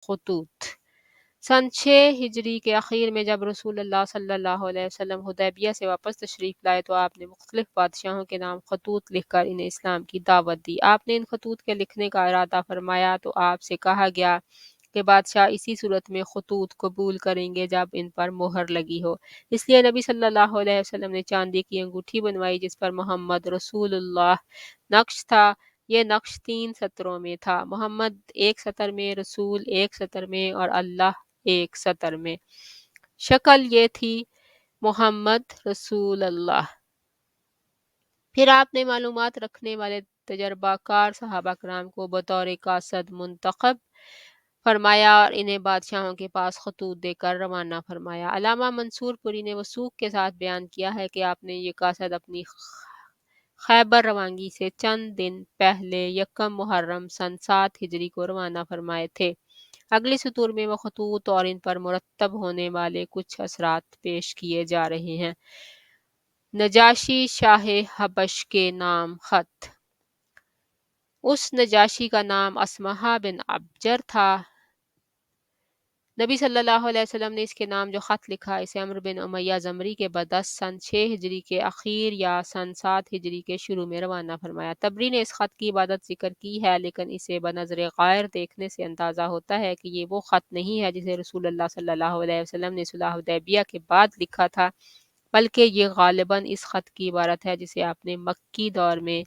خطوط۔ سن 6 ہجری کے اخیر میں جب رسول اللہ صلی اللہ علیہ وسلم حدیبیہ سے واپس تشریف لائے تو آپ نے مختلف بادشاہوں کے نام خطوط لکھ کر انہیں اسلام کی دعوت دی۔ آپ نے ان خطوط کے لکھنے کا ارادہ فرمایا تو آپ سے کہا گیا کہ بادشاہ اسی صورت میں خطوط قبول کریں گے جب ان پر مہر لگی ہو۔ اس لیے نبی صلی اللہ علیہ وسلم نے چاندی کی انگوٹھی بنوائی جس پر محمد رسول اللہ نقش تھا۔ یہ نقش 3 سطروں میں تھا، محمد ایک سطر میں، رسول ایک سطر میں اور اللہ ایک سطر میں۔ شکل یہ تھی محمد رسول اللہ۔ پھر آپ نے معلومات رکھنے والے تجربہ کار صحابہ کرام کو بطور قاصد منتخب فرمایا اور انہیں بادشاہوں کے پاس خطوط دے کر روانہ فرمایا۔ علامہ منصور پوری نے وثوق کے ساتھ بیان کیا ہے کہ آپ نے یہ قاصد اپنی خیبر روانگی سے چند دن پہلے یکم محرم سن 7 ہجری کو روانہ فرمائے تھے۔ اگلی سطور میں وہ خطوط اور ان پر مرتب ہونے والے کچھ اثرات پیش کیے جا رہے ہیں۔ نجاشی شاہ حبش کے نام خط۔ اس نجاشی کا نام اسمہا بن ابجر تھا۔ نبی صلی اللہ علیہ وسلم نے اس کے نام جو خط لکھا اسے عمرو بن امیہ زمری کے بدست سن 6 ہجری کے اخیر یا سن 7 ہجری کے شروع میں روانہ فرمایا۔ تبری نے اس خط کی عبادت ذکر کی ہے لیکن اسے بنظر غائر دیکھنے سے اندازہ ہوتا ہے کہ یہ وہ خط نہیں ہے جسے رسول اللہ صلی اللہ علیہ وسلم نے صلح حدیبیہ کے بعد لکھا تھا، بلکہ یہ غالباً اس خط کی عبارت ہے جسے آپ نے مکی دور میں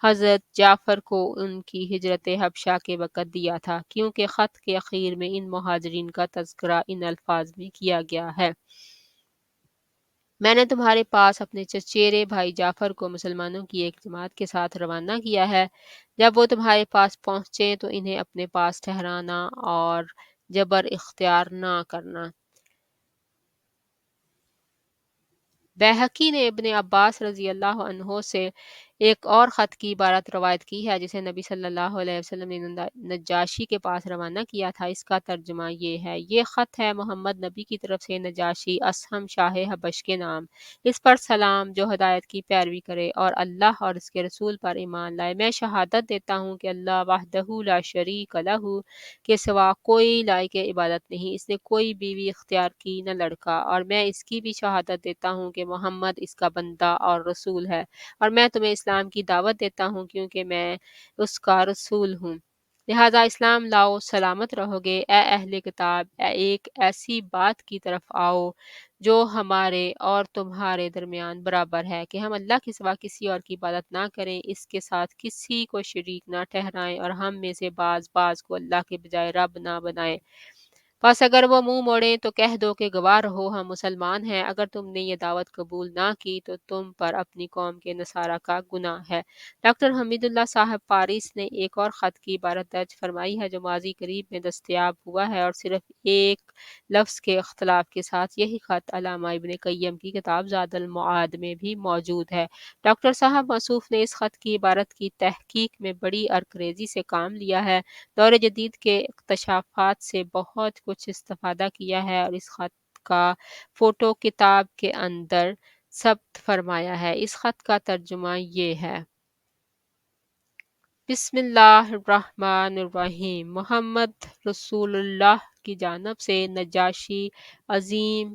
حضرت جعفر کو ان کی ہجرت حبشہ کے وقت دیا تھا، کیونکہ خط کے اخیر میں ان مہاجرین کا تذکرہ ان الفاظ میں کیا گیا ہے: میں نے تمہارے پاس اپنے چچیرے بھائی جعفر کو مسلمانوں کی ایک جماعت کے ساتھ روانہ کیا ہے۔ جب وہ تمہارے پاس پہنچیں تو انہیں اپنے پاس ٹھہرانا اور جبر اختیار نہ کرنا۔ بیہقی نے ابن عباس رضی اللہ عنہ سے ایک اور خط کی عبارت روایت کی ہے جسے نبی صلی اللہ علیہ وسلم نے نجاشی کے پاس روانہ کیا تھا۔ اس کا ترجمہ یہ ہے: یہ خط ہے محمد نبی کی طرف سے نجاشی اسہم شاہ حبش کے نام، اس پر سلام جو ہدایت کی پیروی کرے اور اللہ اور اس کے رسول پر ایمان لائے۔ میں شہادت دیتا ہوں کہ اللہ وحدہ لا شریک لہ کے سوا کوئی لائق عبادت نہیں، اس نے کوئی بیوی اختیار کی نہ لڑکا، اور میں اس کی بھی شہادت دیتا ہوں کہ محمد اس کا بندہ اور رسول ہے، اور میں تمہیں اسلام کی دعوت دیتا ہوں کیونکہ میں اس کا رسول ہوں، لہذا اسلام لاؤ سلامت رہو گے۔ اے اہل کتاب، ایک ایسی بات کی طرف آؤ جو ہمارے اور تمہارے درمیان برابر ہے کہ ہم اللہ کے سوا کسی اور کی عبادت نہ کریں، اس کے ساتھ کسی کو شریک نہ ٹھہرائیں اور ہم میں سے بعض کو اللہ کے بجائے رب نہ بنائیں۔ بس اگر وہ منہ موڑیں تو کہہ دو کہ گواہ رہو ہم مسلمان ہیں، اگر تم نے یہ دعوت قبول نہ کی تو تم پر اپنی قوم کے نصارہ کا گناہ ہے۔ ڈاکٹر حمید اللہ صاحب پاریس نے ایک اور خط کی عبارت درج فرمائی ہے جو ماضی قریب میں دستیاب ہوا ہے اور صرف ایک لفظ کے اختلاف کے ساتھ یہی خط علامہ ابن قیم کی کتاب زاد المعاد میں بھی موجود ہے۔ ڈاکٹر صاحب موصوف نے اس خط کی عبارت کی تحقیق میں بڑی عرقریزی سے کام لیا ہے، دور جدید کے اکتشافات سے بہت کچھ استفادہ کیا ہے اور اس خط کا فوٹو کتاب کے اندر ثبت فرمایا ہے۔ اس خط کا ترجمہ یہ ہے: بسم اللہ الرحمن الرحیم، محمد رسول اللہ کی جانب سے نجاشی عظیم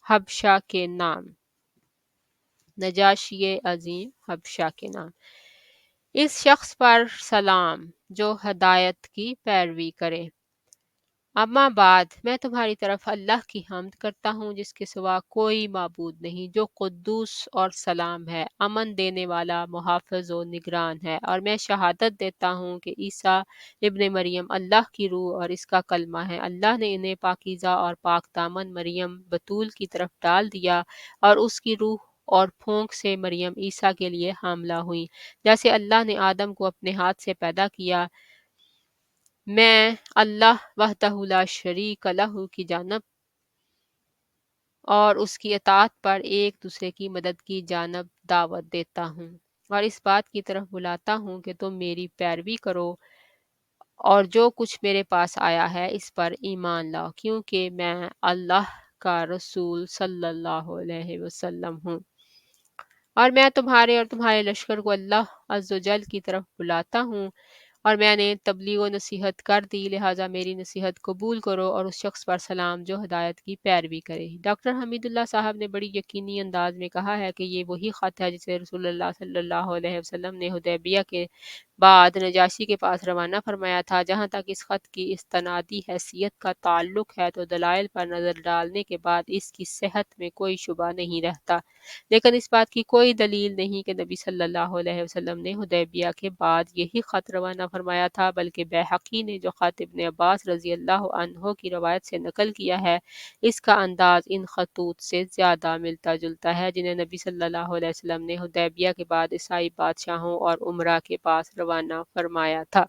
حبشہ کے نام، نجاشی عظیم حبشہ کے نام، اس شخص پر سلام جو ہدایت کی پیروی کرے۔ اما بعد، میں تمہاری طرف اللہ کی حمد کرتا ہوں جس کے سوا کوئی معبود نہیں، جو قدوس اور سلام ہے، امن دینے والا، محافظ و نگران ہے، اور میں شہادت دیتا ہوں کہ عیسیٰ ابن مریم اللہ کی روح اور اس کا کلمہ ہے۔ اللہ نے انہیں پاکیزہ اور پاک دامن مریم بتول کی طرف ڈال دیا اور اس کی روح اور پھونک سے مریم عیسیٰ کے لیے حاملہ ہوئی، جیسے اللہ نے آدم کو اپنے ہاتھ سے پیدا کیا۔ میں اللہ وحدہ لا شریک لہ کی جانب اور اس کی اطاعت پر ایک دوسرے کی مدد کی جانب دعوت دیتا ہوں اور اس بات کی طرف بلاتا ہوں کہ تم میری پیروی کرو اور جو کچھ میرے پاس آیا ہے اس پر ایمان لاؤ، کیونکہ میں اللہ کا رسول صلی اللہ علیہ وسلم ہوں، اور میں تمہارے اور تمہارے لشکر کو اللہ عز و جل کی طرف بلاتا ہوں اور میں نے تبلیغ و نصیحت کر دی، لہٰذا میری نصیحت قبول کرو اور اس شخص پر سلام جو ہدایت کی پیروی کرے۔ ڈاکٹر حمید اللہ صاحب نے بڑی یقینی انداز میں کہا ہے کہ یہ وہی خط ہے جسے رسول اللہ صلی اللہ علیہ وسلم نے حدیبیہ کے بعد نجاشی کے پاس روانہ فرمایا تھا۔ جہاں تک اس خط کی استنادی حیثیت کا تعلق ہے تو دلائل پر نظر ڈالنے کے بعد اس کی صحت میں کوئی شبہ نہیں رہتا، لیکن اس بات کی کوئی دلیل نہیں کہ نبی صلی اللہ علیہ وسلم نے حدیبیہ کے بعد یہی خط روانہ فرمایا تھا، بلکہ بیہقی نے جو خط ابن عباس رضی اللہ عنہ کی روایت سے نقل کیا ہے، اس کا انداز ان خطوط سے زیادہ ملتا جلتا ہے جنہیں نبی صلی اللہ علیہ وسلم نے حدیبیہ کے بعد عیسائی بادشاہوں اور امراء کے پاس روانہ فرمایا تھا۔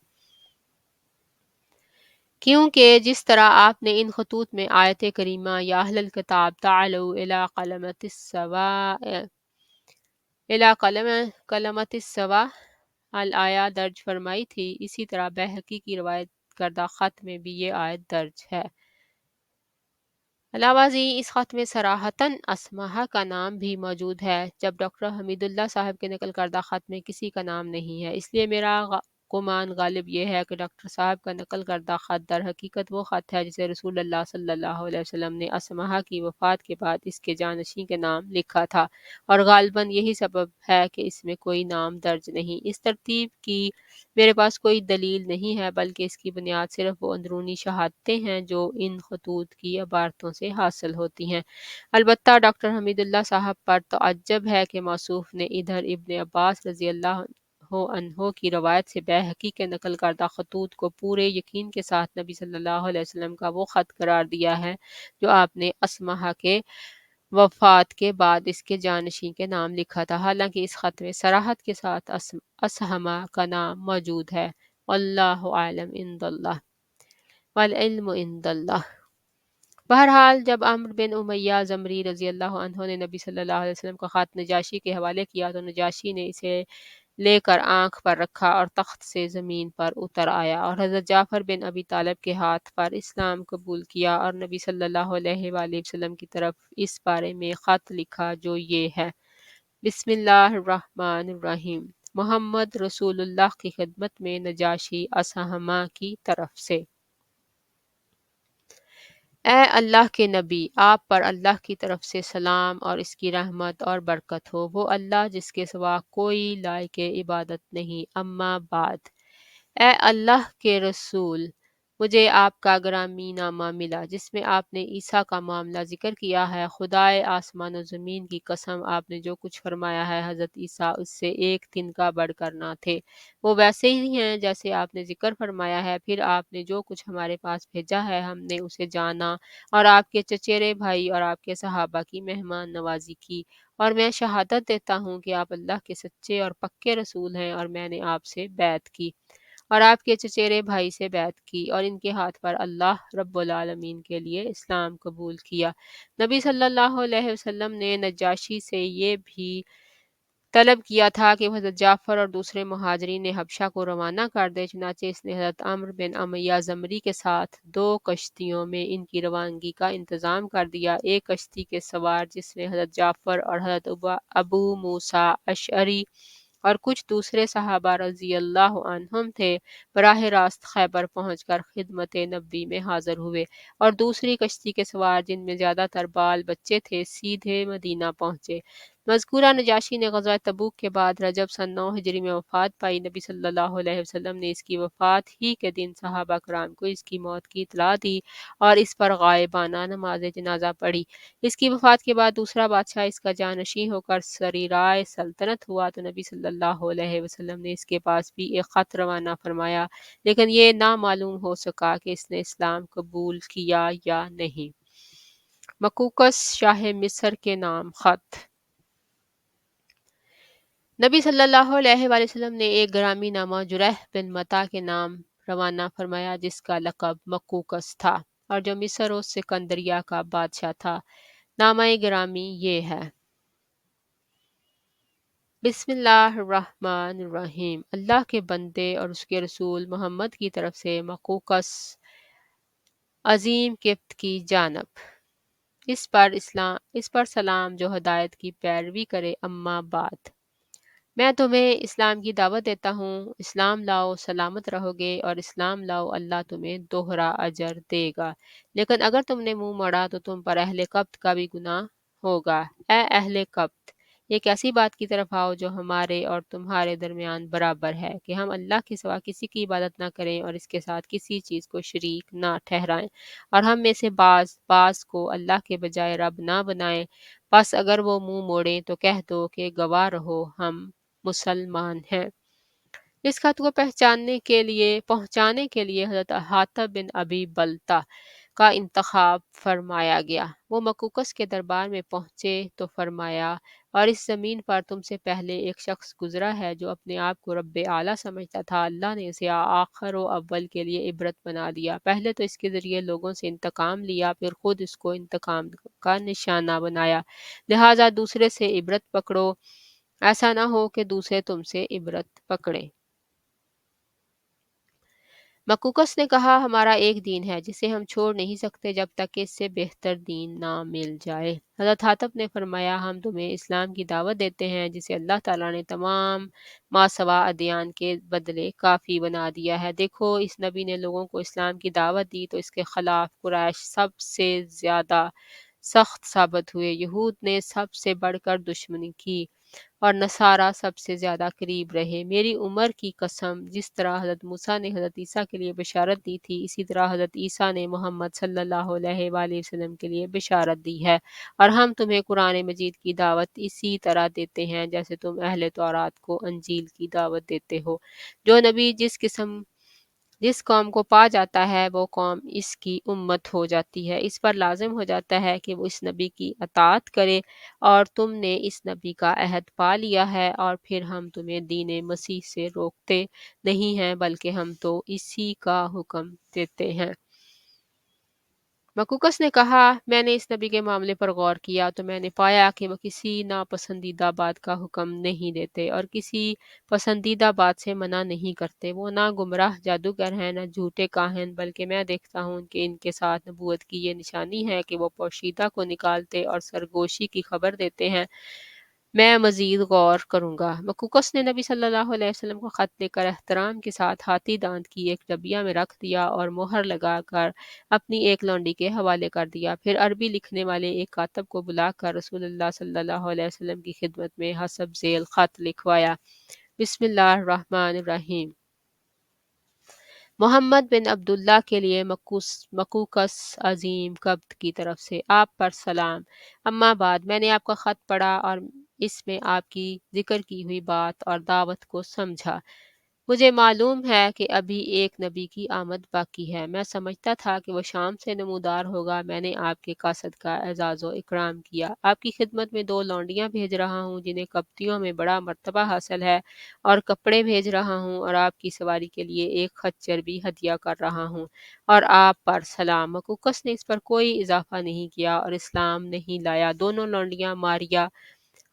کیونکہ جس طرح آپ نے ان خطوط میں آیت کریمہ یا اہل الکتاب تعالوا الی کلمۃ السواء کلمۃ السواء الآیہ درج فرمائی تھی، اسی طرح بیہقی کی روایت کردہ خط میں بھی یہ آیت درج ہے۔ علاوہ ازیں اس خط میں صراحتاً اسمہا کا نام بھی موجود ہے، جب ڈاکٹر حمید اللہ صاحب کے نقل کردہ خط میں کسی کا نام نہیں ہے۔ اس لیے میرا گمان غالب یہ ہے کہ ڈاکٹر صاحب کا نقل کردہ خط در حقیقت وہ خط ہے جسے رسول اللہ صلی اللہ علیہ وسلم نے اسمہا کی وفات کے بعد اس کے جانشین کے نام لکھا تھا، اور غالباً یہی سبب ہے کہ اس میں کوئی نام درج نہیں۔ اس ترتیب کی میرے پاس کوئی دلیل نہیں ہے، بلکہ اس کی بنیاد صرف وہ اندرونی شہادتیں ہیں جو ان خطوط کی عبارتوں سے حاصل ہوتی ہیں۔ البتہ ڈاکٹر حمید اللہ صاحب پر تعجب ہے کہ موصوف نے ادھر ابن عباس رضی اللہ عنہ کی روایت سے بیہقی کے نقل کردہ خطوط کو پورے یقین کے ساتھ نبی صلی اللہ علیہ وسلم کا وہ خط قرار دیا ہے جو آپ نے اسمہا کے وفات کے بعد اس کے جانشین کے نام لکھا تھا، حالانکہ اس خط میں صراحت کے ساتھ اسہمہ کا نام موجود ہے۔ واللہ اعلم عند اللہ والعلم عند اللہ۔ بہرحال جب عمرو بن امیہ زمری رضی اللہ عنہ نے نبی صلی اللہ علیہ وسلم کا خط نجاشی کے حوالے کیا تو نجاشی نے اسے لے کر آنکھ پر رکھا اور تخت سے زمین پر اتر آیا اور حضرت جعفر بن ابی طالب کے ہاتھ پر اسلام قبول کیا اور نبی صلی اللہ علیہ وآلہ وسلم کی طرف اس بارے میں خط لکھا جو یہ ہے: بسم اللہ الرحمن الرحیم، محمد رسول اللہ کی خدمت میں نجاشی اسہمہ کی طرف سے۔ اے اللہ کے نبی، آپ پر اللہ کی طرف سے سلام اور اس کی رحمت اور برکت ہو، وہ اللہ جس کے سوا کوئی لائق عبادت نہیں، اما بعد۔ اے اللہ کے رسول، مجھے آپ کا گرامی نامہ ملا جس میں آپ نے عیسیٰ کا معاملہ ذکر کیا ہے۔ خدائے آسمان و زمین کی قسم، آپ نے جو کچھ فرمایا ہے حضرت عیسیٰ اس سے ایک تنکا بڑھ کر نہ تھے، وہ ویسے ہی ہیں جیسے آپ نے ذکر فرمایا ہے۔ پھر آپ نے جو کچھ ہمارے پاس بھیجا ہے ہم نے اسے جانا اور آپ کے چچیرے بھائی اور آپ کے صحابہ کی مہمان نوازی کی، اور میں شہادت دیتا ہوں کہ آپ اللہ کے سچے اور پکے رسول ہیں، اور میں نے آپ سے بیعت کی اور آپ کے چچیرے بھائی سے بیعت کی اور ان کے ہاتھ پر اللہ رب العالمین کے لیے اسلام قبول کیا۔ نبی صلی اللہ علیہ وسلم نے نجاشی سے یہ بھی طلب کیا تھا کہ وہ حضرت جعفر اور دوسرے مہاجرین حبشہ کو روانہ کر دے، چنانچہ اس نے حضرت عمرو بن امیہ زمری کے ساتھ 2 کشتیوں میں ان کی روانگی کا انتظام کر دیا، ایک کشتی کے سوار جس میں حضرت جعفر اور حضرت ابو موسیٰ اشعری اور کچھ دوسرے صحابہ رضی اللہ عنہم تھے، براہ راست خیبر پہنچ کر خدمت نبی میں حاضر ہوئے، اور دوسری کشتی کے سوار جن میں زیادہ تر بال بچے تھے سیدھے مدینہ پہنچے۔ مذکورہ نجاشی نے غزوہ تبوک کے بعد رجب سن 9 ہجری میں وفات پائی۔ نبی صلی اللہ علیہ وسلم نے اس کی وفات ہی کے دن صحابہ کرام کو اس کی موت کی اطلاع دی اور اس پر غائبانہ نماز جنازہ پڑھی۔ اس کی وفات کے بعد دوسرا بادشاہ اس کا جانشین ہو کر سریرائے سلطنت ہوا تو نبی صلی اللہ علیہ وسلم نے اس کے پاس بھی ایک خط روانہ فرمایا، لیکن یہ نامعلوم ہو سکا کہ اس نے اسلام قبول کیا یا نہیں۔ مقوقس شاہ مصر کے نام خط۔ نبی صلی اللہ علیہ وآلہ وسلم نے ایک گرامی نامہ جريح بن مطا کے نام روانہ فرمایا جس کا لقب مقوقس تھا اور جو مصر و سکندریہ کا بادشاہ تھا۔ نامہ گرامی یہ ہے: بسم اللہ الرحمن الرحیم، اللہ کے بندے اور اس کے رسول محمد کی طرف سے مقوقس عظیم قبط کی جانب، اس پر سلام جو ہدایت کی پیروی کرے، اما بعد۔ میں تمہیں اسلام کی دعوت دیتا ہوں، اسلام لاؤ سلامت رہو گے، اور اسلام لاؤ اللہ تمہیں دوہرا اجر دے گا، لیکن اگر تم نے منہ موڑا تو تم پر اہل قبط کا بھی گناہ ہوگا۔ اے اہل قبط، ایک ایسی بات کی طرف آؤ جو ہمارے اور تمہارے درمیان برابر ہے، کہ ہم اللہ کے سوا کسی کی عبادت نہ کریں اور اس کے ساتھ کسی چیز کو شریک نہ ٹھہرائیں، اور ہم میں سے بعض کو اللہ کے بجائے رب نہ بنائیں۔ بس اگر وہ منہ موڑیں تو کہہ دو کہ گواہ رہو ہم مسلمان ہیں۔ اس خط کو پہنچانے کے لیے حضرت حاتب بن ابی بلتہ کا انتخاب فرمایا گیا۔ وہ مکوکس کے دربار میں پہنچے تو فرمایا، اور اس زمین پر تم سے پہلے ایک شخص گزرا ہے جو اپنے آپ کو رب اعلیٰ سمجھتا تھا، اللہ نے اسے آخر و اول کے لیے عبرت بنا دیا۔ پہلے تو اس کے ذریعے لوگوں سے انتقام لیا، پھر خود اس کو انتقام کا نشانہ بنایا، لہٰذا دوسرے سے عبرت پکڑو، ایسا نہ ہو کہ دوسرے تم سے عبرت پکڑیں۔ مکوکس نے کہا، ہمارا ایک دین ہے جسے ہم چھوڑ نہیں سکتے جب تک کہ اس سے بہتر دین نہ مل جائے۔ حضرت حاتب نے فرمایا، ہم تمہیں اسلام کی دعوت دیتے ہیں جسے اللہ تعالیٰ نے تمام ماسوا ادیان کے بدلے کافی بنا دیا ہے۔ دیکھو، اس نبی نے لوگوں کو اسلام کی دعوت دی تو اس کے خلاف قریش سب سے زیادہ سخت ثابت ہوئے، یہود نے سب سے بڑھ کر دشمنی کی، اور نصارہ سب سے زیادہ قریب رہے۔ میری عمر کی قسم، جس طرح حضرت موسیٰ نے حضرت عیسیٰ کے لیے بشارت دی تھی، اسی طرح حضرت عیسیٰ نے محمد صلی اللہ علیہ وآلہ وسلم کے لیے بشارت دی ہے، اور ہم تمہیں قرآن مجید کی دعوت اسی طرح دیتے ہیں جیسے تم اہل تورات کو انجیل کی دعوت دیتے ہو۔ جو نبی جس قوم کو پا جاتا ہے وہ قوم اس کی امت ہو جاتی ہے، اس پر لازم ہو جاتا ہے کہ وہ اس نبی کی اطاعت کرے، اور تم نے اس نبی کا عہد پا لیا ہے، اور پھر ہم تمہیں دین مسیح سے روکتے نہیں ہیں بلکہ ہم تو اسی کا حکم دیتے ہیں۔ مکوکس نے کہا، میں نے اس نبی کے معاملے پر غور کیا تو میں نے پایا کہ وہ کسی ناپسندیدہ بات کا حکم نہیں دیتے اور کسی پسندیدہ بات سے منع نہیں کرتے۔ وہ نہ گمراہ جادوگر ہیں نہ جھوٹے کاہن، بلکہ میں دیکھتا ہوں کہ ان کے ساتھ نبوت کی یہ نشانی ہے کہ وہ پوشیدہ کو نکالتے اور سرگوشی کی خبر دیتے ہیں۔ میں مزید غور کروں گا۔ مکوکس نے نبی صلی اللہ علیہ وسلم کو خط لے کر احترام کے ساتھ ہاتھی دانت کی ایک ڈبیا میں رکھ دیا اور مہر لگا کر اپنی ایک لونڈی کے حوالے کر دیا۔ پھر عربی لکھنے والے ایک کاتب کو بلا کر رسول اللہ صلی اللہ علیہ وسلم کی خدمت میں حسب ذیل خط لکھوایا۔ بسم اللہ الرحمن الرحیم۔ محمد بن عبداللہ کے لیے مکوکس عظیم قبط کی طرف سے، آپ پر سلام۔ اما بعد، میں نے آپ کا خط پڑھا اور اس میں آپ کی ذکر کی ہوئی بات اور دعوت کو سمجھا۔ مجھے معلوم ہے کہ ابھی ایک نبی کی آمد باقی ہے۔ میں سمجھتا تھا کہ وہ شام سے نمودار ہوگا۔ میں نے آپ کے قاصد کا اعزاز و اکرام کیا۔ آپ کی خدمت میں 2 لونڈیاں بھیج رہا ہوں جنہیں قبطیوں میں بڑا مرتبہ حاصل ہے، اور کپڑے بھیج رہا ہوں، اور آپ کی سواری کے لیے ایک خچر بھی ہدیہ کر رہا ہوں، اور آپ پر سلام۔ مکوکس نے اس پر کوئی اضافہ نہیں کیا اور اسلام نہیں لایا۔ دونوں لونڈیاں ماریا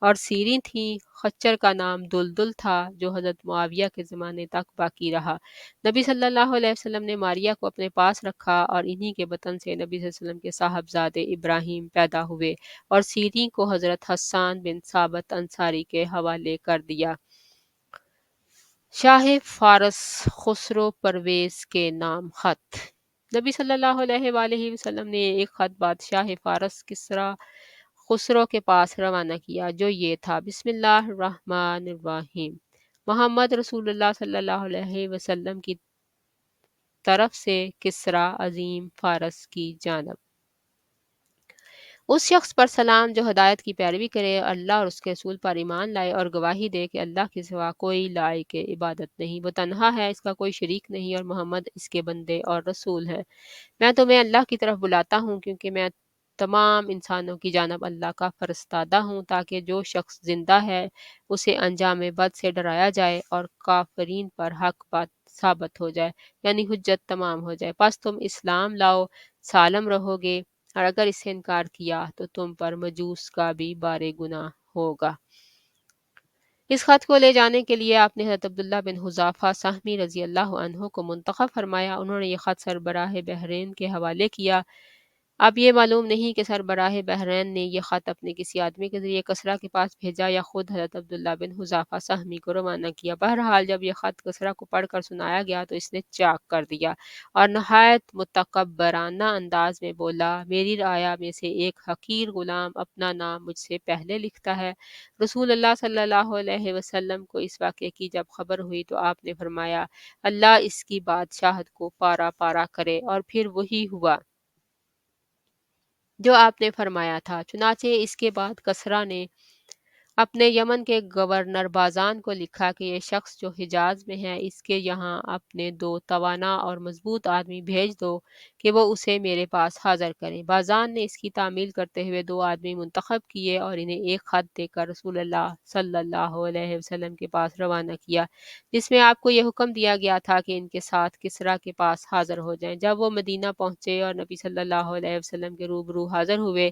اور سیریں تھیں۔ خچر کا نام دلدل تھا جو حضرت معاویہ کے زمانے تک باقی رہا۔ نبی صلی اللہ علیہ وسلم نے ماریا کو اپنے پاس رکھا، اور انہی کے بطن سے نبی صلی اللہ علیہ وسلم کے صاحبزادے ابراہیم پیدا ہوئے، اور سیریں کو حضرت حسان بن ثابت انصاری کے حوالے کر دیا۔ شاہ فارس خسرو پرویز کے نام خط۔ نبی صلی اللہ علیہ وآلہ وسلم نے ایک خط بادشاہ فارس کسریٰ خسرو کے پاس روانہ کیا جو یہ تھا، بسم اللہ الرحمن الرحیم، محمد رسول اللہ صلی اللہ علیہ وسلم کی طرف سے کسریٰ عظیم فارس کی جانب۔ اس شخص پر سلام جو ہدایت کی پیروی کرے، اللہ اور اس کے رسول پر ایمان لائے، اور گواہی دے کہ اللہ کے سوا کوئی لائق عبادت نہیں، وہ تنہا ہے، اس کا کوئی شریک نہیں، اور محمد اس کے بندے اور رسول ہیں۔ میں تمہیں اللہ کی طرف بلاتا ہوں کیونکہ میں تمام انسانوں کی جانب اللہ کا فرستادہ ہوں، تاکہ جو شخص زندہ ہے اسے انجام بد سے ڈرایا جائے اور کافرین پر حق بات ثابت ہو جائے، یعنی حجت تمام ہو جائے۔ پس تم اسلام لاؤ، سالم رہو گے، اور اگر اس سے انکار کیا تو تم پر مجوس کا بھی بار گناہ ہوگا۔ اس خط کو لے جانے کے لیے آپ نے حضرت عبداللہ بن حذافہ سہمی رضی اللہ عنہ کو منتخب فرمایا۔ انہوں نے یہ خط سربراہ بحرین کے حوالے کیا۔ اب یہ معلوم نہیں کہ سربراہ بحرین نے یہ خط اپنے کسی آدمی کے ذریعے کسریٰ کے پاس بھیجا یا خود حضرت عبداللہ بن حذافہ سہمی کو روانہ کیا۔ بہرحال جب یہ خط کسریٰ کو پڑھ کر سنایا گیا تو اس نے چاک کر دیا اور نہایت متکبرانہ انداز میں بولا، میری رعایا میں سے ایک حقیر غلام اپنا نام مجھ سے پہلے لکھتا ہے۔ رسول اللہ صلی اللہ علیہ وسلم کو اس واقعے کی جب خبر ہوئی تو آپ نے فرمایا، اللہ اس کی بادشاہت کو پارا پارا کرے، اور پھر وہی ہوا جو آپ نے فرمایا تھا۔ چنانچہ اس کے بعد کسریٰ نے اپنے یمن کے گورنر بازان کو لکھا کہ یہ شخص جو حجاز میں ہے، اس کے یہاں اپنے 2 توانا اور مضبوط آدمی بھیج دو کہ وہ اسے میرے پاس حاضر کریں۔ بازان نے اس کی تعمیل کرتے ہوئے 2 آدمی منتخب کیے اور انہیں ایک خط دے کر رسول اللہ صلی اللہ علیہ وسلم کے پاس روانہ کیا، جس میں آپ کو یہ حکم دیا گیا تھا کہ ان کے ساتھ کسریٰ کے پاس حاضر ہو جائیں۔ جب وہ مدینہ پہنچے اور نبی صلی اللہ علیہ وسلم کے روبرو حاضر ہوئے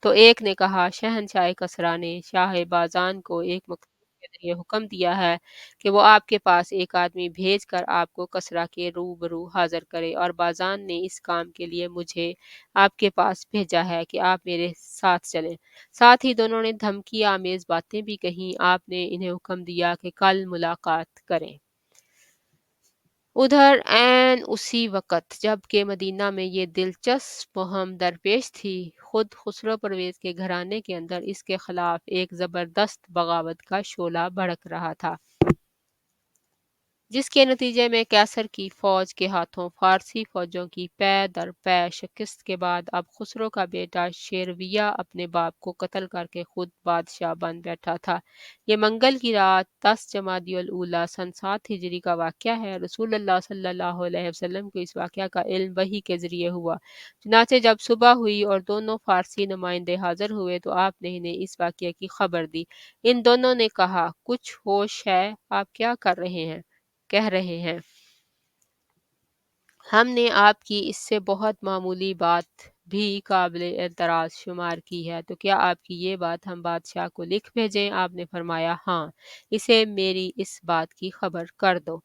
تو ایک نے کہا، شہنشاہ کسریٰ نے شاہ بازان کو ایک مکتوب کے ذریعے حکم دیا ہے کہ وہ آپ کے پاس ایک آدمی بھیج کر آپ کو کسریٰ کے روبرو حاضر کرے، اور بازان نے اس کام کے لیے مجھے آپ کے پاس بھیجا ہے کہ آپ میرے ساتھ چلیں۔ ساتھ ہی دونوں نے دھمکی آمیز باتیں بھی کہیں۔ آپ نے انہیں حکم دیا کہ کل ملاقات کریں۔ ادھر عین اسی وقت جب کہ مدینہ میں یہ دلچسپ مہم درپیش تھی، خود خسرو پرویز کے گھرانے کے اندر اس کے خلاف ایک زبردست بغاوت کا شعلہ بھڑک رہا تھا، جس کے نتیجے میں قیصر کی فوج کے ہاتھوں فارسی فوجوں کی پے در پے شکست کے بعد اب خسرو کا بیٹا شیرویہ اپنے باپ کو قتل کر کے خود بادشاہ بن بیٹھا تھا۔ یہ منگل کی رات 10 جمادی الاولیٰ سن 7 ہجری کا واقعہ ہے۔ رسول اللہ صلی اللہ علیہ وسلم کو اس واقعہ کا علم وحی کے ذریعے ہوا۔ چنانچہ جب صبح ہوئی اور دونوں فارسی نمائندے حاضر ہوئے تو آپ نے انہیں اس واقعے کی خبر دی۔ ان دونوں نے کہا، کچھ ہوش ہے؟ آپ کیا کہہ رہے ہیں؟ ہم نے آپ کی اس سے بہت معمولی بات بھی قابل اعتراض شمار کی ہے، تو کیا آپ کی یہ بات ہم بادشاہ کو لکھ بھیجیں؟ آپ نے فرمایا، ہاں، اسے میری اس بات کی خبر کر دو،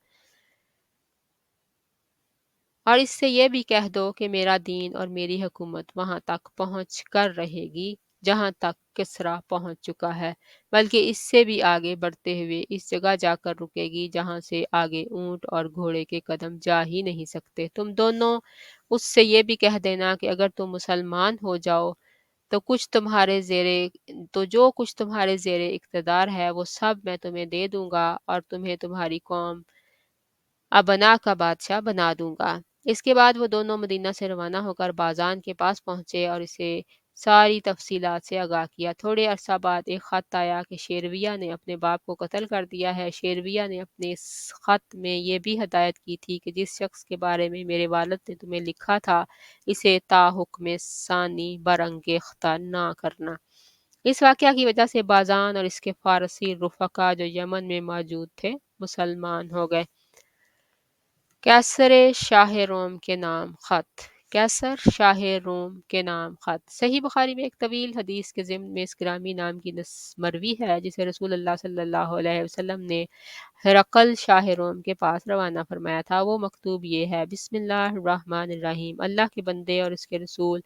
اور اس سے یہ بھی کہہ دو کہ میرا دین اور میری حکومت وہاں تک پہنچ کر رہے گی جہاں تک کسریٰ پہنچ چکا ہے، بلکہ اس سے بھی آگے بڑھتے ہوئے اس جگہ جا کر رکے گی جہاں سے آگے اونٹ اور گھوڑے کے قدم جا ہی نہیں سکتے۔ تم دونوں اس سے یہ بھی کہہ دینا کہ اگر تم مسلمان ہو جاؤ تو جو کچھ تمہارے زیر اقتدار ہے وہ سب میں تمہیں دے دوں گا اور تمہیں تمہاری قوم ابنا کا بادشاہ بنا دوں گا۔ اس کے بعد وہ دونوں مدینہ سے روانہ ہو کر بازان کے پاس پہنچے اور اسے ساری تفصیلات سے آگاہ کیا۔ تھوڑے عرصہ بعد ایک خط آیا کہ شیرویہ نے اپنے باپ کو قتل کر دیا ہے۔ شیرویہ نے اپنے اس خط میں یہ بھی ہدایت کی تھی کہ جس شخص کے بارے میں میرے والد نے تمہیں لکھا تھا، اسے تا حکم ثانی برانگیختہ نہ کرنا۔ اس واقعہ کی وجہ سے بازان اور اس کے فارسی رفقا جو یمن میں موجود تھے مسلمان ہو گئے۔ قیصر شاہ روم کے نام خط۔ قیصر شاہ روم کے نام خط۔ صحیح بخاری میں ایک طویل حدیث کے ضمن میں اس گرامی نام کی مروی ہے جسے رسول اللہ صلی اللہ علیہ وسلم نے ہرقل شاہ روم کے پاس روانہ فرمایا تھا۔ وہ مکتوب یہ ہے، بسم اللہ الرحمن الرحیم، اللہ کے بندے اور اس کے رسول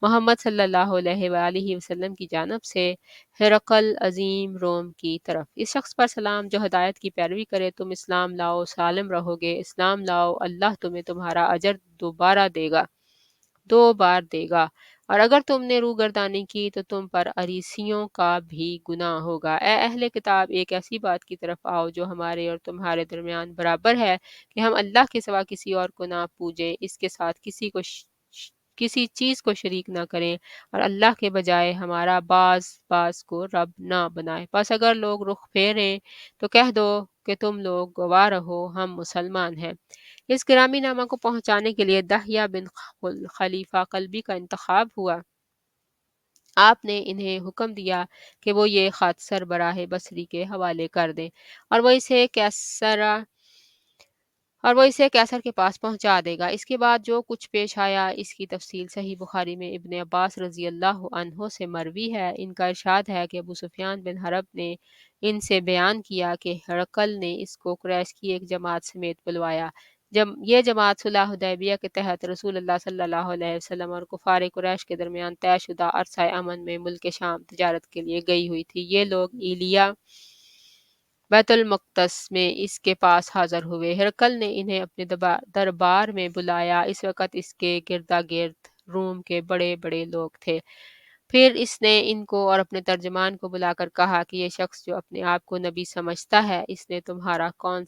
محمد صلی اللہ علیہ وآلہ وسلم کی جانب سے ہرقل عظیم روم کی طرف۔ اس شخص پر سلام جو ہدایت کی پیروی کرے، تم اسلام لاؤ سالم رہو گے، اسلام لاؤ اللہ تمہیں تمہارا اجر دو بار دے گا، اور اگر تم نے روگردانی کی تو تم پر عریسیوں کا بھی گناہ ہوگا۔ اے اہل کتاب، ایک ایسی بات کی طرف آؤ جو ہمارے اور تمہارے درمیان برابر ہے کہ ہم اللہ کے سوا کسی اور کو نہ پوجیں، اس کے ساتھ کسی چیز کو شریک نہ کریں، اور اللہ کے بجائے ہمارا باز کو رب نہ بنائے۔ پس اگر لوگ رخ پھیریں تو کہہ دو کہ تم لوگ گواہ رہو، ہم مسلمان ہیں۔ اس گرامی نامہ کو پہنچانے کے لیے دحیہ بن خلیفہ قلبی کا انتخاب ہوا۔ آپ نے انہیں حکم دیا کہ وہ یہ خط سربراہ بصری کے حوالے کر دیں اور وہ اسے قیصر کے پاس پہنچا دے گا۔ اس کے بعد جو کچھ پیش آیا اس کی تفصیل صحیح بخاری میں ابن عباس رضی اللہ عنہ سے مروی ہے۔ ان کا ارشاد ہے کہ ابو سفیان بن حرب نے ان سے بیان کیا کہ ہرقل نے اس کو قریش کی ایک جماعت سمیت بلوایا۔ یہ جماعت صلح حدیبیہ کے تحت رسول اللہ صلی اللہ علیہ وسلم اور کفار قریش کے درمیان طے شدہ عرصہ امن میں ملک شام تجارت کے لیے گئی ہوئی تھی۔ یہ لوگ ایلیا بیت المقدس میں اس کے پاس حاضر ہوئے۔ ہرقل نے انہیں اپنے دربار میں بلایا۔ اس وقت اس کے گردا گرد روم کے بڑے بڑے لوگ تھے۔ پھر اس نے ان کو اور اپنے ترجمان کو بلا کر کہا کہ یہ شخص جو اپنے آپ کو نبی سمجھتا ہے، اس سے تمہارا کون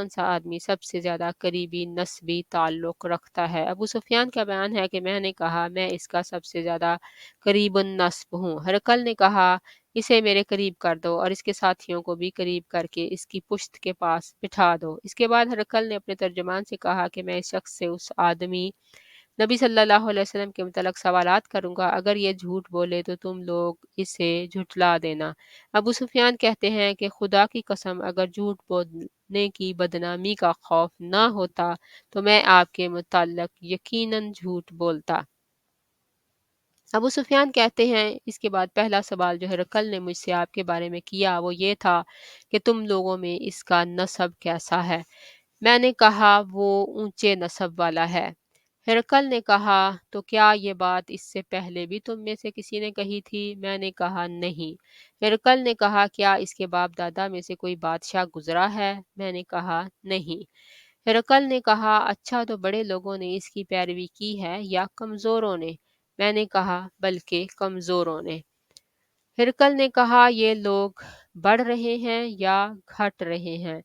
سا آدمی سب سے زیادہ قریبی نسبی تعلق رکھتا ہے؟ ابو سفیان کا بیان ہے کہ میں نے کہا میں اس کا سب سے زیادہ قریب النسب ہوں۔ ہرقل نے کہا اسے میرے قریب کر دو اور اس کے ساتھیوں کو بھی قریب کر کے اس کی پشت کے پاس بٹھا دو۔ اس کے بعد ہرقل نے اپنے ترجمان سے کہا کہ میں اس شخص سے اس آدمی نبی صلی اللہ علیہ وسلم کے متعلق سوالات کروں گا، اگر یہ جھوٹ بولے تو تم لوگ اسے جھٹلا دینا۔ ابو سفیان کہتے ہیں کہ خدا کی قسم اگر جھوٹ بولنے کی بدنامی کا خوف نہ ہوتا تو میں آپ کے متعلق یقیناً جھوٹ بولتا۔ ابو سفیان کہتے ہیں اس کے بعد پہلا سوال جو ہرقل نے مجھ سے آپ کے بارے میں کیا وہ یہ تھا کہ تم لوگوں میں اس کا نسب کیسا ہے؟ میں نے کہا وہ اونچے نسب والا ہے۔ ہرقل نے کہا تو کیا یہ بات اس سے پہلے بھی تم میں سے کسی نے کہی تھی؟ میں نے کہا نہیں۔ ہرقل نے کہا کیا اس کے باپ دادا میں سے کوئی بادشاہ گزرا ہے؟ میں نے کہا نہیں۔ ہرقل نے کہا اچھا تو بڑے لوگوں نے اس کی پیروی کی ہے یا کمزوروں نے؟ میں نے کہا بلکہ کمزوروں نے۔ ہرقل نے کہا یہ لوگ بڑھ رہے ہیں یا گھٹ رہے ہیں؟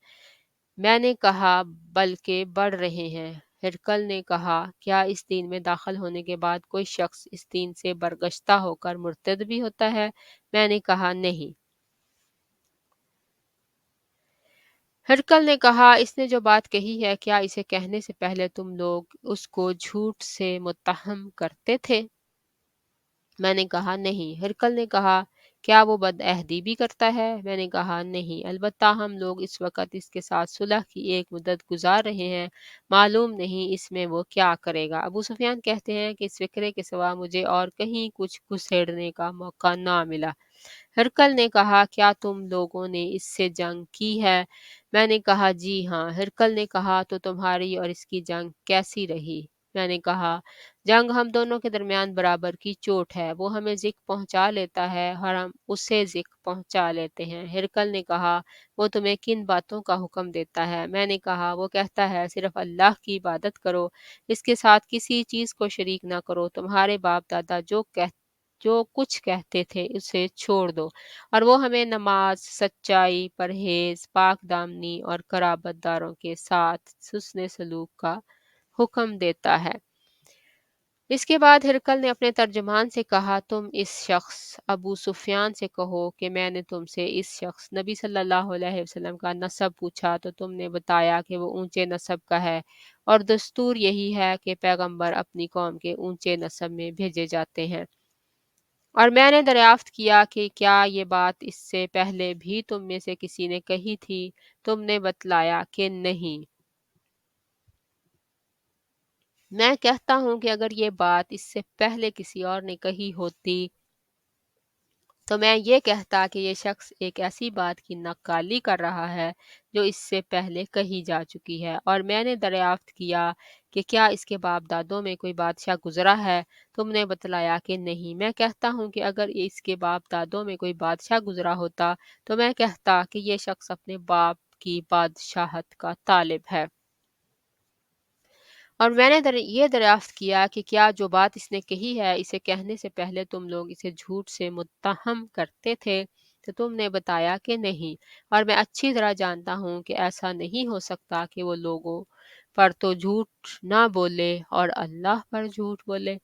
میں نے کہا بلکہ بڑھ رہے ہیں۔ ہرقل نے کہا کیا اس دین میں داخل ہونے کے بعد کوئی شخص اس دین سے برگشتہ ہو کر مرتد بھی ہوتا ہے؟ میں نے کہا نہیں۔ ہرقل نے کہا اس نے جو بات کہی ہے کیا اسے کہنے سے پہلے تم لوگ اس کو جھوٹ سے متہم کرتے تھے؟ میں نے کہا نہیں۔ ہرقل نے کہا کیا وہ بد عہدی بھی کرتا ہے؟ میں نے کہا نہیں، البتہ ہم لوگ اس وقت اس کے ساتھ صلح کی ایک مدت گزار رہے ہیں، معلوم نہیں اس میں وہ کیا کرے گا۔ ابو سفیان کہتے ہیں کہ اس فکرے کے سوا مجھے اور کہیں کچھ گھسیڑنے کا موقع نہ ملا۔ ہرقل نے کہا کیا تم لوگوں نے اس سے جنگ کی ہے؟ میں نے کہا جی ہاں۔ ہرقل نے کہا تو تمہاری اور اس کی جنگ کیسی رہی؟ میں نے کہا جنگ ہم دونوں کے درمیان برابر کی چوٹ ہے، وہ ہمیں ذکر پہنچا لیتا ہے اور ہم اسے ذکر پہنچا لیتے ہیں۔ ہرقل نے کہا وہ تمہیں کن باتوں کا حکم دیتا ہے؟ میں نے کہا وہ کہتا ہے صرف اللہ کی عبادت کرو، اس کے ساتھ کسی چیز کو شریک نہ کرو، تمہارے باپ دادا جو کچھ کہتے تھے اسے چھوڑ دو، اور وہ ہمیں نماز، سچائی، پرہیز، پاک دامنی اور قرابت داروں کے ساتھ حسن سلوک کا حکم دیتا ہے۔ اس کے بعد ہرقل نے اپنے ترجمان سے کہا تم اس شخص ابو سفیان سے کہو کہ میں نے تم سے اس شخص نبی صلی اللہ علیہ وسلم کا نسب پوچھا تو تم نے بتایا کہ وہ اونچے نسب کا ہے، اور دستور یہی ہے کہ پیغمبر اپنی قوم کے اونچے نسب میں بھیجے جاتے ہیں۔ اور میں نے دریافت کیا کہ کیا یہ بات اس سے پہلے بھی تم میں سے کسی نے کہی تھی؟ تم نے بتلایا کہ نہیں۔ میں کہتا ہوں کہ اگر یہ بات اس سے پہلے کسی اور نے کہی ہوتی تو میں یہ کہتا کہ یہ شخص ایک ایسی بات کی نقالی کر رہا ہے جو اس سے پہلے کہی جا چکی ہے۔ اور میں نے دریافت کیا کہ کیا اس کے باپ دادوں میں کوئی بادشاہ گزرا ہے؟ تم نے بتلایا کہ نہیں۔ میں کہتا ہوں کہ اگر اس کے باپ دادوں میں کوئی بادشاہ گزرا ہوتا تو میں کہتا کہ یہ شخص اپنے باپ کی بادشاہت کا طالب ہے۔ اور میں نے یہ دریافت کیا کہ کیا جو بات اس نے کہی ہے اسے کہنے سے پہلے تم لوگ اسے جھوٹ سے متہم کرتے تھے؟ تو تم نے بتایا کہ نہیں۔ اور میں اچھی طرح جانتا ہوں کہ ایسا نہیں ہو سکتا کہ وہ لوگوں پر تو جھوٹ نہ بولے اور اللہ پر جھوٹ بولے۔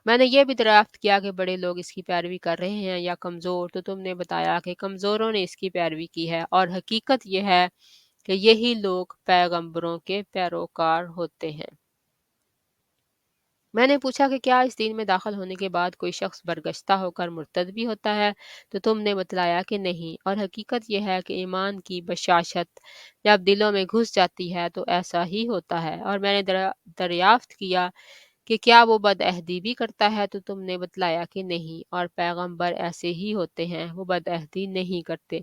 میں نے یہ بھی دریافت کیا کہ بڑے لوگ اس کی پیروی کر رہے ہیں یا کمزور، تو تم نے بتایا کہ کمزوروں نے اس کی پیروی کی ہے، اور حقیقت یہ ہے کہ یہی لوگ پیغمبروں کے پیروکار ہوتے ہیں۔ میں نے پوچھا کہ کیا اس دین میں داخل ہونے کے بعد کوئی شخص برگشتہ ہو کر مرتد بھی ہوتا ہے؟ تو تم نے بتلایا کہ نہیں، اور حقیقت یہ ہے کہ ایمان کی بشاشت جب دلوں میں گھس جاتی ہے تو ایسا ہی ہوتا ہے۔ اور میں نے دریافت کیا کہ کیا وہ بد عہدی بھی کرتا ہے؟ تو تم نے بتلایا کہ نہیں، اور پیغمبر ایسے ہی ہوتے ہیں، وہ بد عہدی نہیں کرتے۔